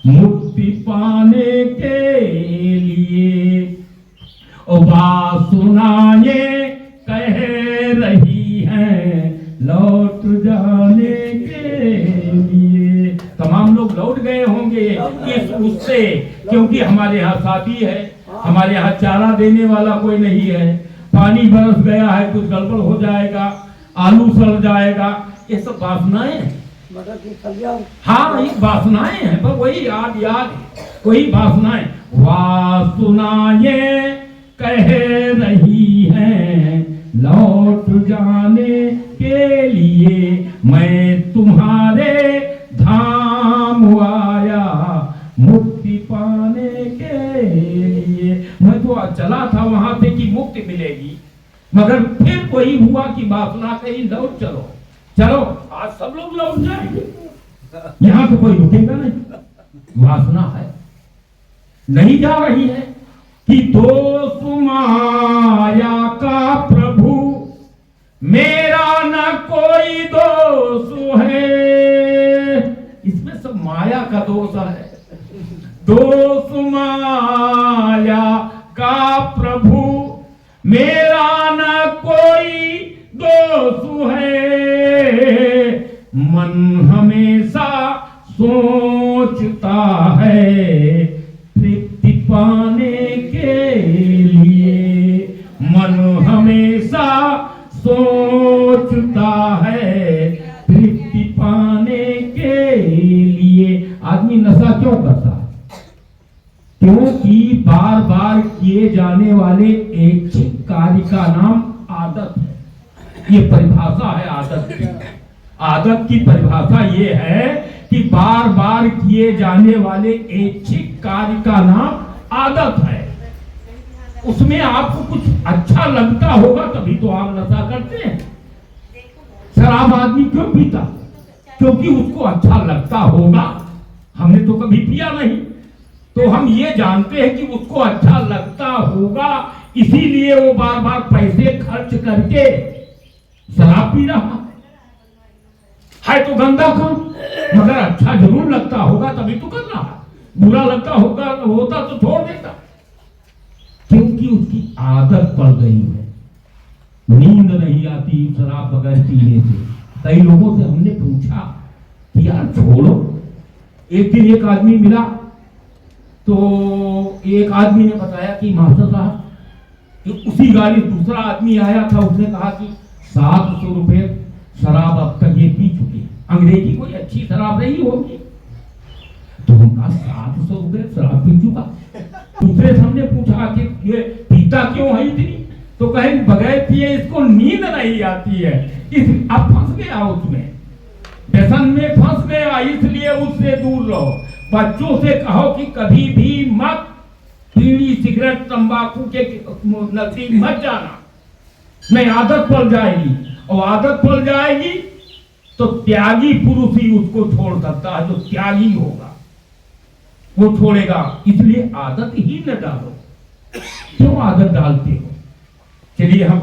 मुक्ति पाने के लिए। ओ बात सुनाए कह रही है लौट जाने के लिए। तमाम लोग लौट गए होंगे इस उससे, क्योंकि हमारे यहाँ शादी है, हमारे यहाँ चारा देने वाला कोई नहीं है, पानी बरस गया है, कुछ गड़बड़ हो जाएगा, आलू सड़ जाएगा, ये सब वासनाएं हैं। हाँ, ये वासनाएं हैं, पर वही याद वही वासनाएं। वासनाएं कह रही हैं लौट जाने के लिए। मैं तुम्हारे धाम आया मुक्ति पाने के लिए। मैं तो चला था वहां से कि मुक्ति मिलेगी, मगर फिर वही हुआ कि वासना कहीं लौट चलो चलो। आज सब लोग लौट जाएंगे, यहाँ तो कोई रुकेगा नहीं। वासना है, नहीं जा रही है कि दोस्त माया का प्रभु मेरा न कोई माया का दोष है। दोष माया का प्रभु मेरा न कोई दोष है। मन हमेशा सोचता है तृप्ति पाने के लिए। मन हमेशा सोचता है तृप्ति पाने के लिए। आदमी नशा क्यों करता है? क्योंकि बार बार किए जाने वाले ऐच्छिक कार्य का नाम आदत है। ये परिभाषा है आदत की। आदत की परिभाषा ये है कि बार बार किए जाने वाले ऐच्छिक कार्य का नाम आदत है। उसमें आपको कुछ अच्छा लगता होगा तभी तो आप नशा करते हैं। शराब आदमी क्यों पीता? क्योंकि उसको अच्छा लगता होगा। हमने तो कभी पिया नहीं, तो हम ये जानते हैं कि उसको अच्छा लगता होगा, इसीलिए वो बार बार पैसे खर्च करके शराब पी रहा है। तो गंदा काम, मगर अच्छा जरूर लगता होगा तभी तो कर रहा है। बुरा लगता होता तो छोड़ देता, क्योंकि उसकी आदत पड़ गई है। नींद नहीं आती शराब बगैर पीने से। कई लोगों से हमने पूछा कि यार छोड़ो। एक दिन एक आदमी मिला, तो एक आदमी ने बताया कि मास्टर साहब, उसी गाड़ी दूसरा आदमी आया था, उसने कहा कि 700 रुपए शराब अब तक ये पी चुकी। अंग्रेजी कोई अच्छी शराब नहीं होगी। तो हम कहा 700 रुपए शराब पी चुका। दूसरे से हमने पूछा कि ये पीता क्यों है इतनी? तो कहे बगैर पिए इसको नींद नहीं आती है। अब फंस गया उसमें, व्यसन में फंस गया, इसलिए उससे दूर रहो। बच्चों से कहो कि कभी भी मत बीड़ी सिगरेट तंबाकू के नजदीक मत जाना, नहीं आदत पड़ जाएगी। और आदत पड़ जाएगी तो त्यागी पुरुष ही उसको छोड़ सकता है। जो त्यागी होगा वो छोड़ेगा। इसलिए आदत ही न डालो। क्यों आदत डालते हो? चलिए हम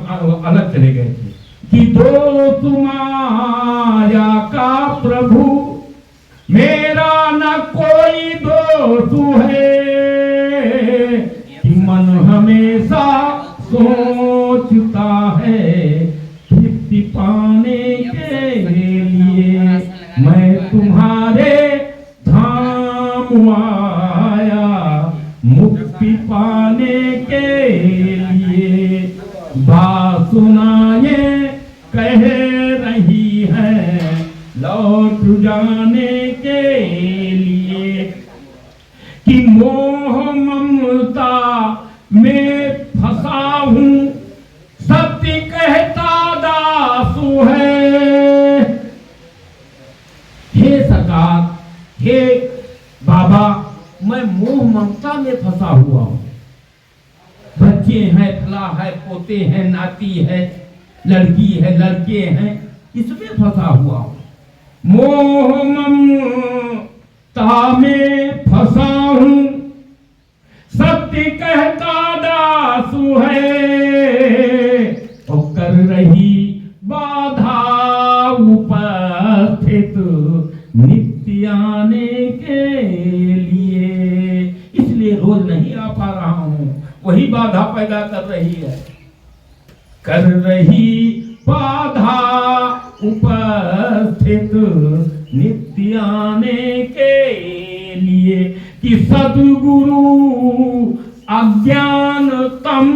अलग चले गए थे कि दोष माया का प्रभु मेरा न कोई दोष है। कि मन हमेशा सोचता है तृप्ति पाने के लिए। मैं तुम्हारे धाम आया मुक्ति पाने के लिए। बात सुनाए कह रही है लौट जाने के लिए। कि मोह ममता में फंसा हूं सत्य कहता दासु है। हे सरकार, हे बाबा, मैं मोह ममता में फंसा हुआ हूं। बच्चे हैं, फला है, पोते हैं, नाती है, लड़की है, लड़के हैं, इसमें फंसा हुआ हूं। मोह ममता में फंसा हूं सत्य कहता दासु है। और कर रही बाधा उपस्थित नित्य आने के लिए। इसलिए रोज नहीं आ पा रहा हूं, वही बाधा पैदा कर रही है। कर रही बाधा उपस्थित नित्य आने के लिए। कि सद्गुरु अज्ञानतम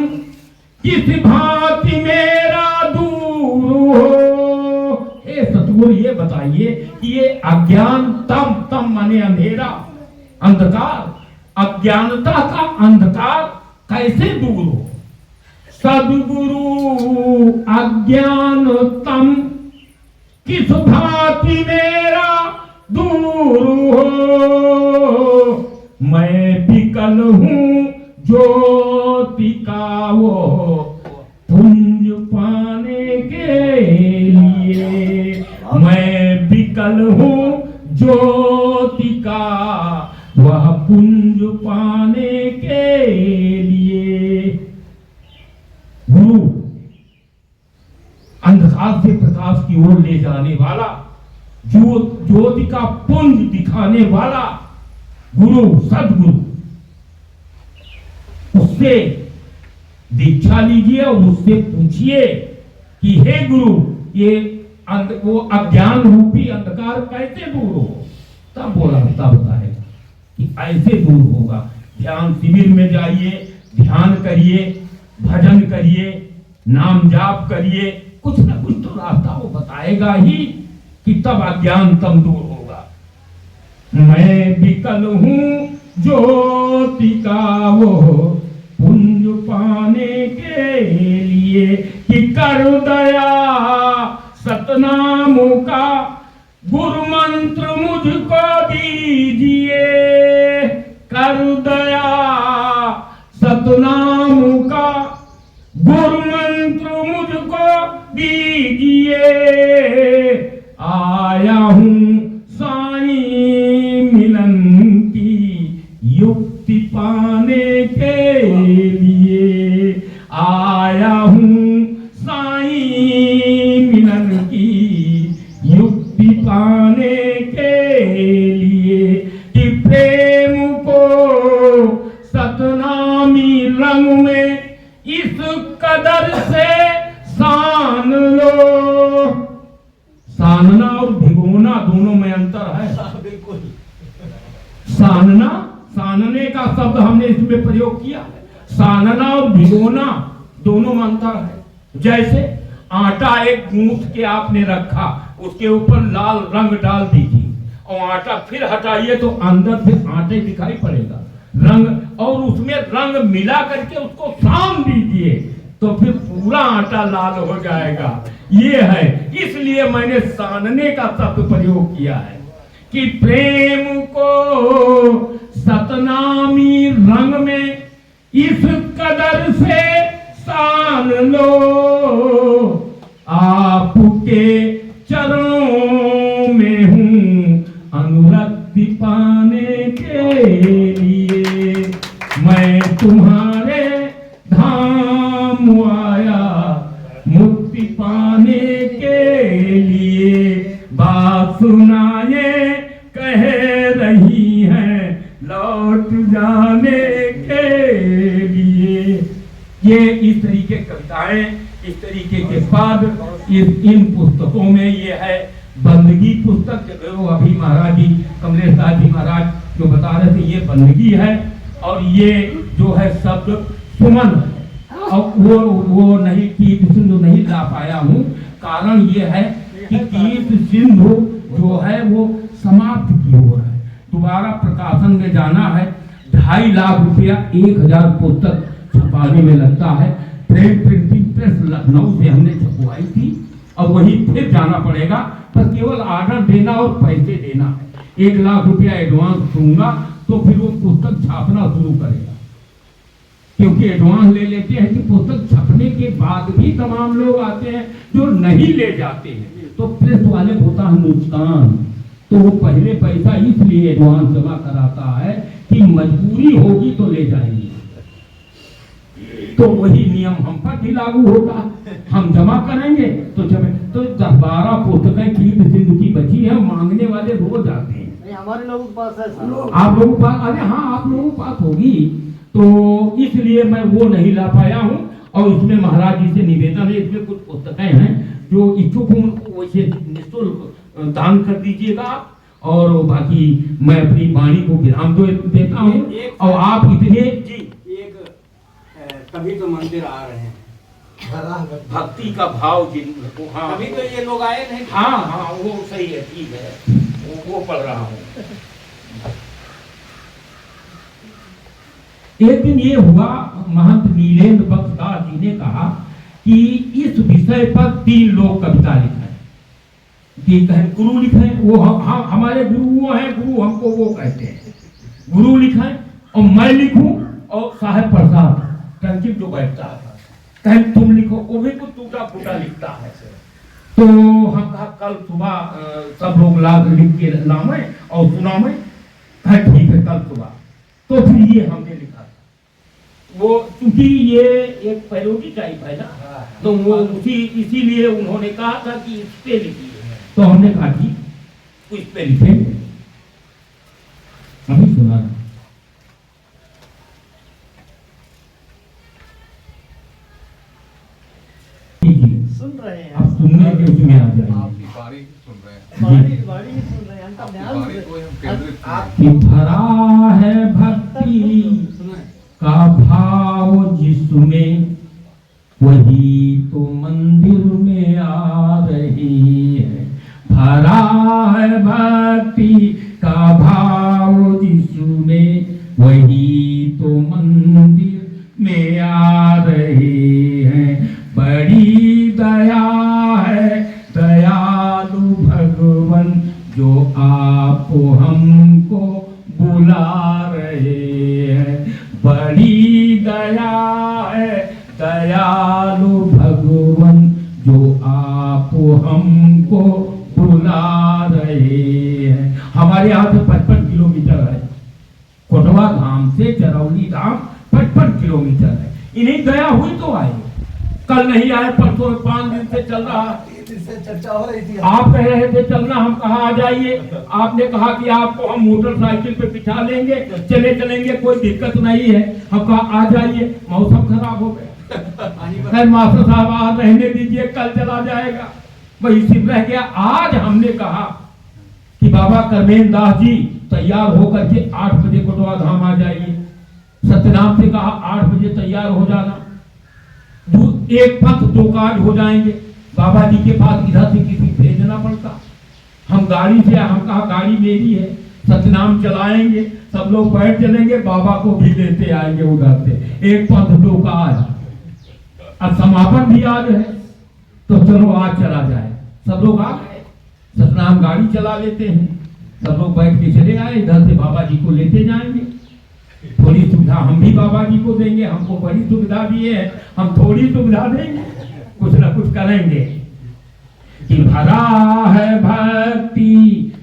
किस भांति मेरा दूर हो। हे सतगुरु, ये बताइए कि ये अज्ञान तम माने अंधेरा, अंधकार, अज्ञानता का अंधकार कैसे दूर हो? सद्गुरु अज्ञानतम किस भांति मेरा दूर हो। मैं विकल हूं ज्योति का वो पुंज पाने के लिए। मैं विकल हूं ज्योति का वह पुंज पाने के लिए। गुरु अंधकार से प्रकाश की ओर ले जाने वाला ज्योति का पुंज दिखाने वाला गुरु सदगुरु, उससे दीक्षा लीजिए और उससे पूछिए कि हे गुरु, ये वो अज्ञान रूपी अंधकार कैसे दूर हो। तब बोला तब बताएगा कि ऐसे दूर होगा। ध्यान शिविर में जाइए, ध्यान करिए, भजन करिए, नाम जाप करिए, कुछ ना कुछ तो रास्ता वो बताएगा ही कि तब अज्ञान तब दूर होगा। मैं विकल हूं ज्योति का वो पुंज पाने के लिए, कि कर दया सतनामों का गुरु मंत्र मुझको दीजिए, कर दया सतनामों का गुरु मंत्र मुझको दीजिए। आया हूं साईं मिलन की युक्ति पाने के लिए, आया हूं साईं मिलन की युक्ति पाने के लिए, कि प्रेम को सतनामी रंग में इस कदर से सान लो। सानना और भिगोना दोनों में अंतर है। बिल्कुल। सानना, सानने का शब्द हमने इसमें प्रयोग किया है। सानना और भिगोना दोनों में अंतर है। जैसे आटा एक गूंथ के आपने रखा, उसके ऊपर लाल रंग डाल दीजिए और आटा फिर हटाइए तो अंदर से आटे दिखाई पड़ेगा रंग, और उसमें रंग मिला करके उसको सान दीजिए तो फिर पूरा आटा लाल हो जाएगा। ये है, इसलिए मैंने सानने का शब्द प्रयोग किया है कि प्रेम को सतनामी रंग में इस कदर से सान लो, आपके चरणों में हूं अनुरक्ति पाने के लिए, मैं तुम्हारे धाम आया मुक्ति पाने के लिए। बात सुनाए कह रही है लौट जाने के लिए। ये इस तरीके कविताएं, इस तरीके के पद इन पुस्तकों में ये है। बंदगी पुस्तक जो अभी महाराज जी, कमलेश दास जी महाराज जो बता रहे थे, ये बंदगी है और ये जो है शब्द सुमन है। और वो नहीं, कीर्त सिंधु नहीं ला पाया हूँ। कारण ये है कि कीर्त सिंधु जो है वो समाप्त की ओर है, दोबारा प्रकाशन में जाना है। 2.5 लाख रुपया 1000 पुस्तक छपाने में लगता है। प्रेम प्रिंटिंग प्रेस लखनऊ से हमने छपवाई थी और वही फिर जाना पड़ेगा, पर केवल ऑर्डर देना और पैसे देना है। 1 लाख रुपया एडवांस दूंगा तो फिर वो पुस्तक छापना शुरू करेगा, क्योंकि एडवांस ले लेते हैं कि पुस्तक छपने के बाद भी तमाम लोग आते हैं जो नहीं ले जाते हैं, तो प्रेस वाले होता है नुकसान। तो वो पहले पैसा इसलिए एडवांस जमा कराता है कि मजबूरी होगी तो ले जाएंगे। तो वही नियम हम पर भी लागू होगा, हम जमा करेंगे तो जब तो 10-12 पुस्तकें कीर्त सिंधु की बची है, मांगने वाले रोज आते हैं। हमारे लोगों के पास है, आप लोगों के पास, अरे हाँ आप लोगों के पास होगी, तो इसलिए मैं वो नहीं ला पाया हूँ। और इसमें महाराज जी से निवेदन है, इसमें कुछ पुस्तकें हैं जो इच्छुक हूँ वैसे निःशुल्क दान कर दीजिएगा, और बाकी मैं अपनी वाणी को विराम देता हूँ। और आप इतने जी तभी तो मंदिर आ रहे हैं, भक्ति का भाव जिनको, हाँ तभी तो ये लोग आए नहीं। हाँ हाँ वो सही है, ठीक है, वो पढ़ रहा हूँ। एक दिन ये हुआ, महंत नीलेंद्र बख्शदास जी ने कहा कि इस विषय पर 3 लोग कविता लिखें। गुरु लिखें, वो हमारे गुरु वो हैं, गुरु हमको वो कहते हैं, गुरु लिखें और मैं लिखूं और साहेब प्रसाद टंकी जो बैठता है कहें तुम लिखो, वो भी कुछ टूटा फूटा लिखता है। तो हम कहा कल सुबह सब लोग लाग लिख के लावे और सुनावे, कहे ठीक है कल सुबह। तो फिर ये हमने लिखा था, वो क्योंकि ये एक पैरोडी टाइप है ना, तो वो इसीलिए उन्होंने कहा था कि इस पे लिखिए। तो हमने कहा जी उस पे लिखेंगे। अभी सुना रहा। सुन रहे हैं आप सुनने के उसमें आ जाएंगे आपकी बारी सुन रहे हैं, बाड़ी बाड़ी ही सुन रहे हैं अंतर आपकी ध्यान बारी से। को हम केंद्रित आप कि भरा है भक्ति सुने। का भाव जिसमें वही तो मंदिर में आ रही है। भरा है भक्ति का भाव जिसमें वही तो मंदिर में आ रही है। बड़ी दया है दयालु भगवन जो आप हमको बुला रहे हैं। बड़ी दया है दयालु भगवन जो आप हमको बुला रहे हैं। हमारे यहाँ से 55 किलोमीटर है, कोटवा धाम से चरौली धाम 55 किलोमीटर है। इन्हीं दया हुई तो आए, कल नहीं आए, परसों 5 दिन से चल रहा। 3 दिन से चर्चा हो रही थी। आप कह रहे थे चलना, हम कहा आ जाइए, आपने कहा कि आपको हम मोटरसाइकिल पे बिठा लेंगे, चले चलेंगे, कोई दिक्कत नहीं है। हम कहा आ जाइए, मौसम खराब हो गया। मास्टर साहब आज रहने दीजिए, कल चला जाएगा, वही सिर्फ रह गया। आज हमने कहा कि बाबा करमेन दास जी तैयार होकर के 8 बजे कोटवा धाम आ जाइए। सत्यनाम से कहा 8 बजे तैयार हो जाना, एक पथ 2 काज हो जाएंगे। बाबा जी के पास इधर से किसी भेजना पड़ता, हम गाड़ी से, हम कहा गाड़ी मेरी है, सत्यनाम चलाएंगे, सब लोग बैठ चलेंगे, बाबा को भी लेते आएंगे उधर से। एक पथ 2 काज। अब समापन भी आज है तो चलो आज चला जाए। सब लोग आ गए, सतनाम गाड़ी चला लेते हैं, सब लोग बैठ के चले आए, इधर से बाबा जी को लेते जाएंगे। थोड़ी सुविधा हम भी बाबा जी को देंगे, हमको बड़ी सुविधा भी है, हम थोड़ी सुविधा देंगे, कुछ ना कुछ करेंगे। कि भरा है भक्ति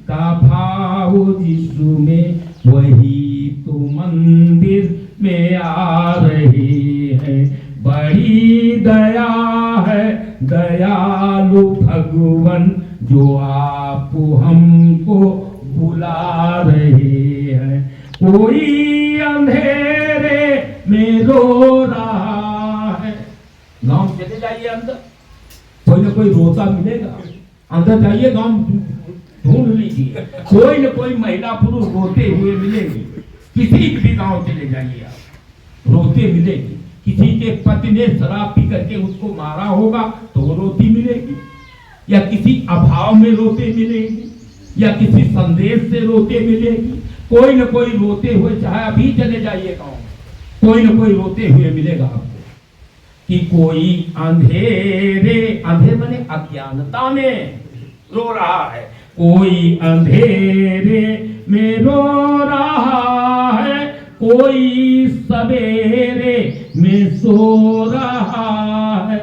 का भाव जिसमें वही तो मंदिर में आ रही है। बड़ी दया है दयालु भगवन जो आप हमको बुला रहे हैं। कोई अंधेरे में रो रहा है। गांव चले जाइए अंदर, कोई ना कोई रोता मिलेगा। अंदर जाइए, गांव ढूंढ लीजिए, कोई ना कोई महिला पुरुष रोते हुए मिलेगी। किसी भी गांव चले जाइए आप, रोते मिलेगी। किसी के पति ने शराब पी करके उसको मारा होगा तो वो रोती मिलेगी, या किसी अभाव में रोते मिलेगी, या किसी संदेश से रोते मिलेगी। कोई न कोई रोते हुए, चाहे अभी चले जाइए गांव, कोई न कोई रोते हुए मिलेगा आपको। कि कोई अंधेरे, अंधेरे माने अज्ञानता में रो रहा है। कोई अंधेरे में रो रहा है, कोई सवेरे में सो रहा है।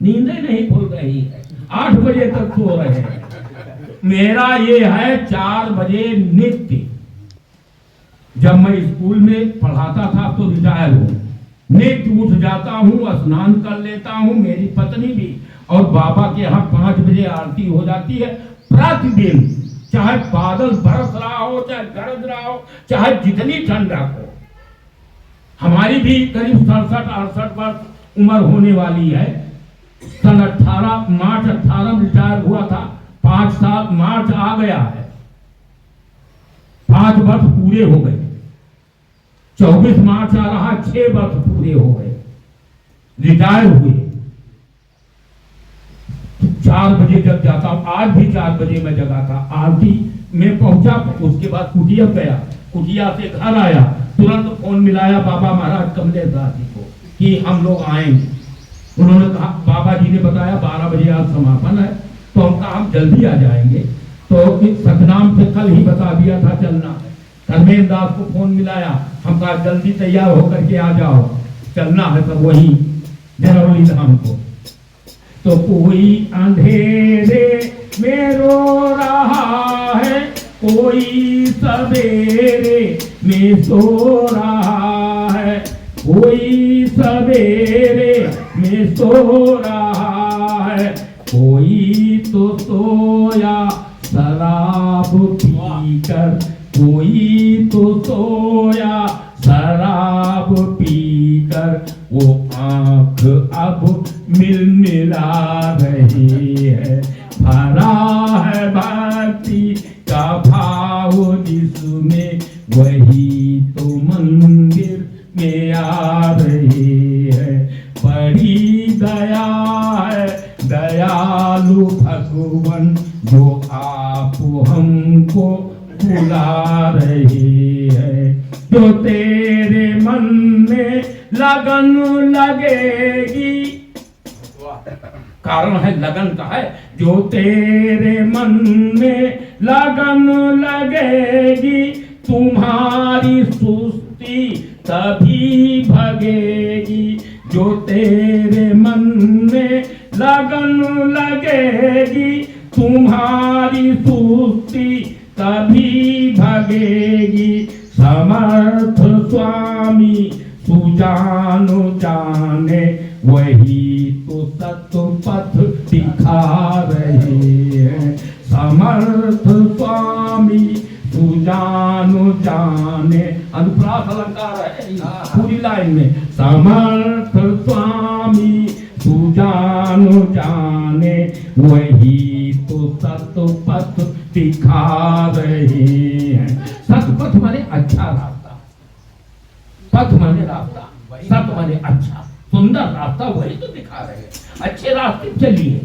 नींदें नहीं खुल रही है, 8 बजे तक सो रहे हैं। मेरा ये है 4 बजे नित्य। जब मैं स्कूल में पढ़ाता था तो रिटायर हूँ, नित्य उठ जाता हूँ, स्नान कर लेता हूँ, मेरी पत्नी भी, और बाबा के यहाँ 5 बजे आरती हो जाती है प्रतिदिन। चाहे बादल बरस रहा हो, चाहे गरज रहा हो, चाहे जितनी ठंडक हो। हमारी भी करीब 67-68 वर्ष उम्र होने वाली है। सन मार्च 18 में रिटायर हुआ था, 5 साल मार्च आ गया है, 5 वर्ष पूरे हो गए। 24 मार्च आ रहा, 6 वर्ष पूरे हो गए रिटायर हुए। 4 बजे जग जाता हूँ, आज भी 4 बजे मैं जगा था, आरती में पहुंचा, उसके बाद कुटिया गया, कुटिया से घर आया, तुरंत फोन मिलाया बाबा महाराज कमलेश दास जी को कि हम लोग आएंगे। उन्होंने कहा, बाबा जी ने बताया 12 बजे आज समापन है, तो हम कहा हम जल्दी आ जाएंगे। तो सतनाम से कल ही बता दिया था चलना है। धर्मेंद्र दास को फोन मिलाया, हम कहा जल्दी तैयार होकर के आ जाओ, चलना है तो वही जरौली धाम को। तो कोई अंधेरे में रो रहा है, कोई सवेरे में सो रहा है, कोई सवेरे में सो रहा है, कोई तो सोया शराब पीकर कोई तो सोया, शराब पीकर वो आंख अब मिलमिला रही है। भरा है भक्ति का भाव जिसमें, वही तो मंदिर में आ रही है। बड़ी दया है दयालु भगवान, जो आप हमको बुला रही है। जो तेरे मन में लगन लगेगी, कारण है लगन का है, जो तेरे मन में लगन लगेगी, तुम्हारी सुस्ती तभी भगेगी। जो तेरे मन में लगन लगेगी, तुम्हारी सुस्ती तभी भगेगी। समर्थ स्वामी सुजानो जाने, वही तो सतपथ दिखा रहे हैं। समर्थ स्वामी सुजानो जाने, अनुप्रास अलंकार है पूरी लाइन में। समर्थ स्वामी सुजानो जाने, वही तो सतपथ दिखा रहे हैं। सतपथ माने अच्छा रास्ता, पथ माने रास्ता, सत माने अच्छा सुंदर रास्ता, वही तो दिखा रहे हैं। अच्छे रास्ते चलिए,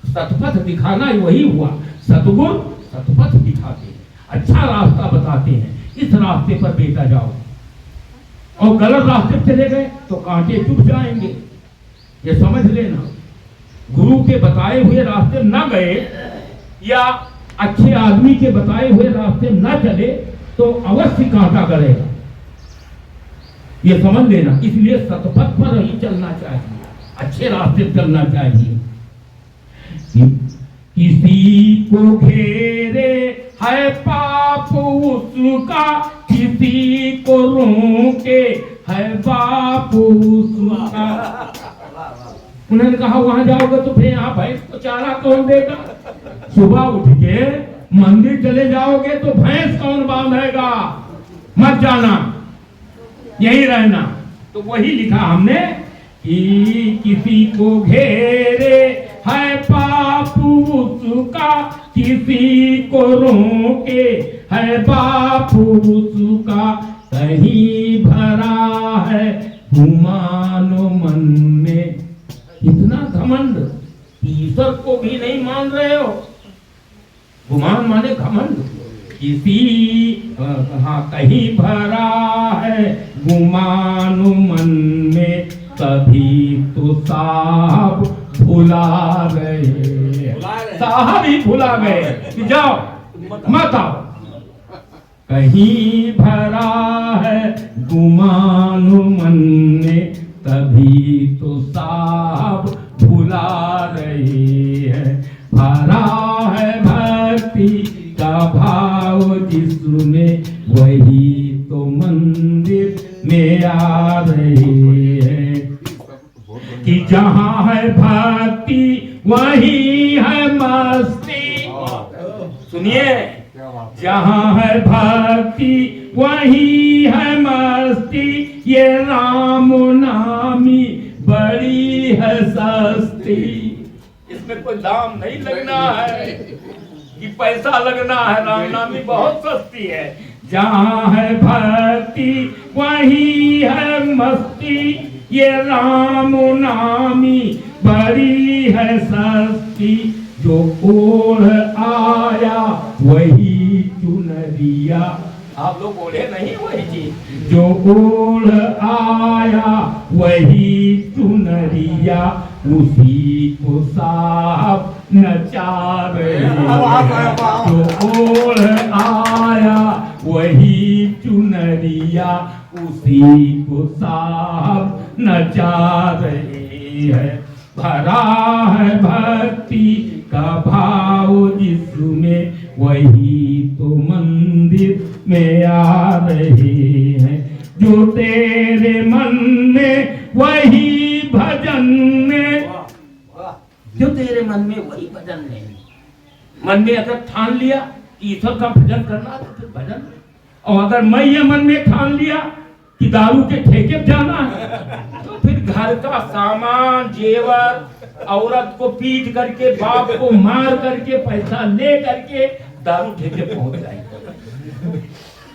सतपथ दिखाना ही वही हुआ। सतगुरु सतपथ दिखाते हैं, अच्छा रास्ता बताते हैं। इस रास्ते पर बेटा जाओ, और गलत रास्ते पर चले गए तो कांटे चुभ जाएंगे, ये समझ लेना। गुरु के बताए हुए रास्ते न गए या अच्छे आदमी के बताए हुए रास्ते न चले तो अवश्य कांटा गलेगा, ये समझ लेना। इसलिए सतपथ पर ही चलना चाहिए, अच्छे रास्ते चलना चाहिए। किसी को घेरे है पाप उसका, किसी को रोके है बाप उसका। उन्होंने कहा वहां जाओगे तो फिर यहाँ भैंस को चारा कौन देगा? सुबह उठ के मंदिर चले जाओगे तो भैंस कौन बांधेगा? मत जाना, यही रहना। तो वही लिखा हमने कि किसी को घेरे है पाप उसका, किसी को रोके है बाप उसका। कहीं भरा है गुमानो मन में, इतना घमंड, ईश्वर को भी नहीं मान रहे हो। गुमान माने घमंड। किसी कहीं भरा है गुमानो मन में, तभी तो साहब भुला रहे, साहब ही भुला गए कि जाओ मत आओ। कहीं भरा है गुमानो मन में, तभी तो साहब भुला रहे हैं। भरा है भक्ति का भाव जिसमें, वही तो मंदिर में आ रहे हैं। कि जहाँ है भक्ति वही है मस्ती। सुनिए, जहाँ है भक्ति वही है मस्ती, ये राम नामी बड़ी है सस्ती। इसमें कोई दाम नहीं लगना है कि पैसा लगना है, राम नामी बहुत सस्ती है। जहाँ है भक्ति वही है मस्ती, ये राम नामी बड़ी है सस्ती। जो ओढ़ आया वही चुनरिया, आप लोग बोले नहीं वही चीज। जो ओढ़ आया वही चुनरिया, उसी को साहब नचा रहे। जो ओढ़ आया वही चुनरिया, उसी को साहब नचा रहे हैं। भरा है भक्ति का भाव जिसमें, वही तो मंदिर में आ रहे हैं। जो तेरे मन में वही भजन में, जो तेरे मन में वही भजन में। मन में अगर ठान लिया कि ईश्वर का भजन करना है तो फिर भजन। और अगर मैं ये मन में ठान लिया कि दारू के ठेके पे जाना है तो फिर घर का सामान जेवर औरत को पीट करके बाप को मार करके पैसा ले करके दारू ठेके पहुंच जाएंगे।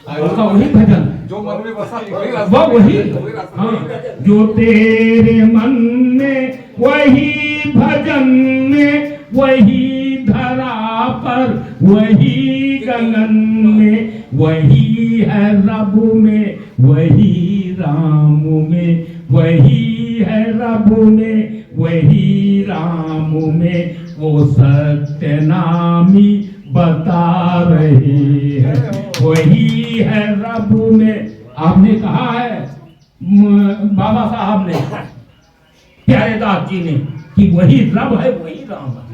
उसका वही भजन है जो मन में बसा वो वही। हाँ, जो तेरे मन में वही भजन में, वही धरा पर वही गगन में, वही है रब में वही राम में, वही है रब में वही राम में, वो सत्य नामी बता रहे हैं वही है रब में। आपने कहा है बाबा साहब ने, प्यारे दास जी ने, कि वही रब है वही राम है,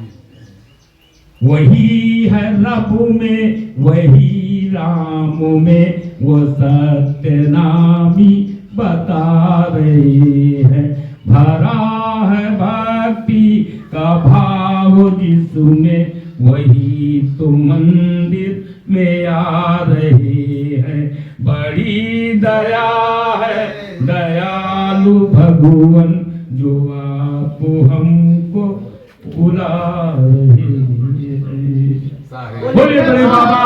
वही है रब में वही राम में, वो सत्य नामी बता रहे हैं। भरा है भक्ति का भाव जिसमें, वही तो मंदिर में आ रहे हैं। बड़ी दया है दयालु भगवान, जो आप हमको बुला रहे हैं। बोले बड़े बाबा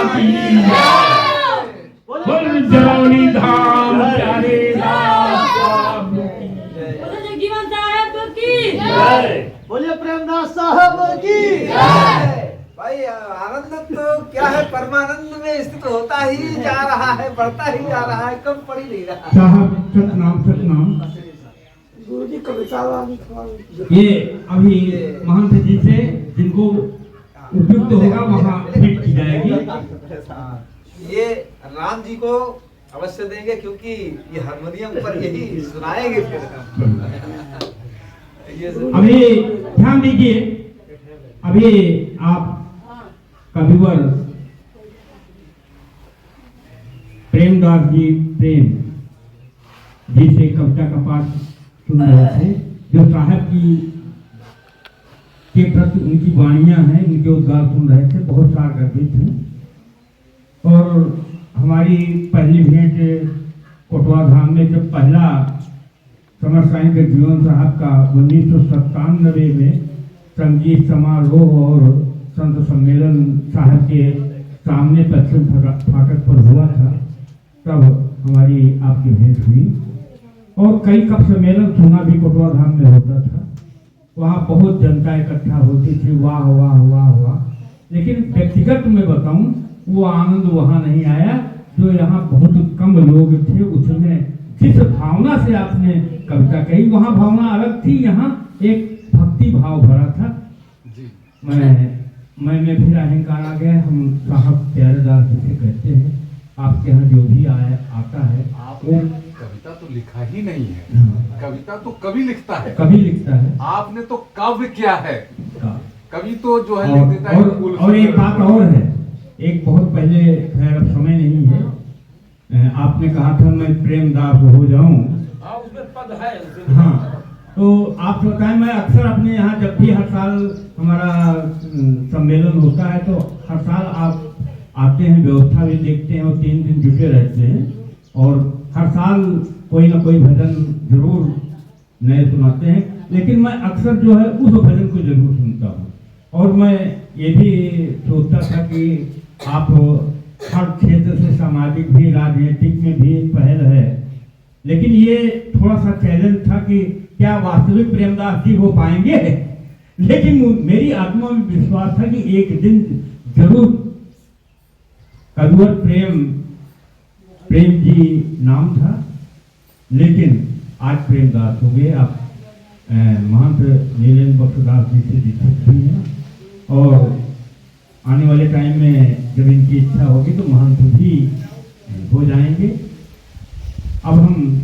की जय, बोले जरौली धाम प्यारे दास साहब की बोले जगजीवन साहब की जय। बोलिए प्रेमदास साहब की भाई आनंद तो क्या है, परमानंद में स्थित होता ही जा रहा है, बढ़ता ही जा रहा है, कम पड़ ही नहीं रहा। साहब सतनाम सतनाम। गुरु जी कविता ये अभी महंत जी से जिनको उपयुक्त होगा वहाँ भेंट की जाएगी। ये राम जी को अवश्य देंगे, क्योंकि ये हारमोनियम पर यही सुनाएंगे फिर। ये अभी ध्यान दीजिए, अभी आप कविवर प्रेमदास जी प्रेम जी से कविता का पाठ सुन रहे थे, जो साहब की के प्रति उनकी वाणियां हैं, उनके उद्गार सुन रहे थे, बहुत सार गर्भित हैं। और हमारी पहली भेंट कोटवा धाम में जब पहला समर साईं के जीवन साहब का 1997 में संगीत समारोह और संत सम्मेलन साहब के सामने पश्चिम फाटक पर हुआ था, तब हमारी आपकी भेंट हुई। और कई कप सम्मेलन सुना भी कोटवा धाम में होता था, वहाँ बहुत जनता इकट्ठा होती थी, वाह वाह वाह वाह। लेकिन व्यक्तिगत में बताऊं, वो आनंद वहाँ नहीं आया जो यहाँ बहुत कम लोग थे। उसमें जिस भावना से आपने कविता कही, वहाँ भावना अलग थी, यहाँ एक भक्ति भाव भरा था। मैं फिर अहंकार आ गया। हम साहब प्यारेदार जिसे कहते हैं, आपके यहाँ जो भी आता है आपने कविता तो लिखा ही नहीं है, कविता तो कवि लिखता है, कभी लिखता है। आपने तो काव्य किया है, कवि तो जो है और, लिख देता है। और एक बात और है, एक बहुत पहले, खैर अब समय नहीं है, आपने कहा था मैं प्रेमदास हो जाऊं। उसमें पद है। हाँ, तो आप बताएं, मैं अक्सर अपने यहाँ जब भी हर साल हमारा सम्मेलन होता है तो हर साल आप आते हैं, व्यवस्था भी देखते हैं और 3 दिन जुटे रहते हैं, और हर साल कोई ना कोई भजन जरूर नए सुनाते हैं। लेकिन मैं अक्सर जो है उस भजन को जरूर सुनता हूँ, और मैं ये भी सोचता था कि आप हर क्षेत्र से सामाजिक भी, राजनीतिक में भी पहल है, लेकिन ये थोड़ा सा चैलेंज था कि क्या वास्तविक प्रेमदास जी हो पाएंगे। लेकिन मेरी आत्मा में विश्वास था कि एक दिन जरूर कविवर प्रेम जी नाम था, लेकिन आज प्रेमदास हो गए। आप महंत नीलेन्द्र बख्शदास जी से दिक्कत हुई है, और आने वाले टाइम में जब इनकी इच्छा होगी तो महंत भी हो जाएंगे। अब हम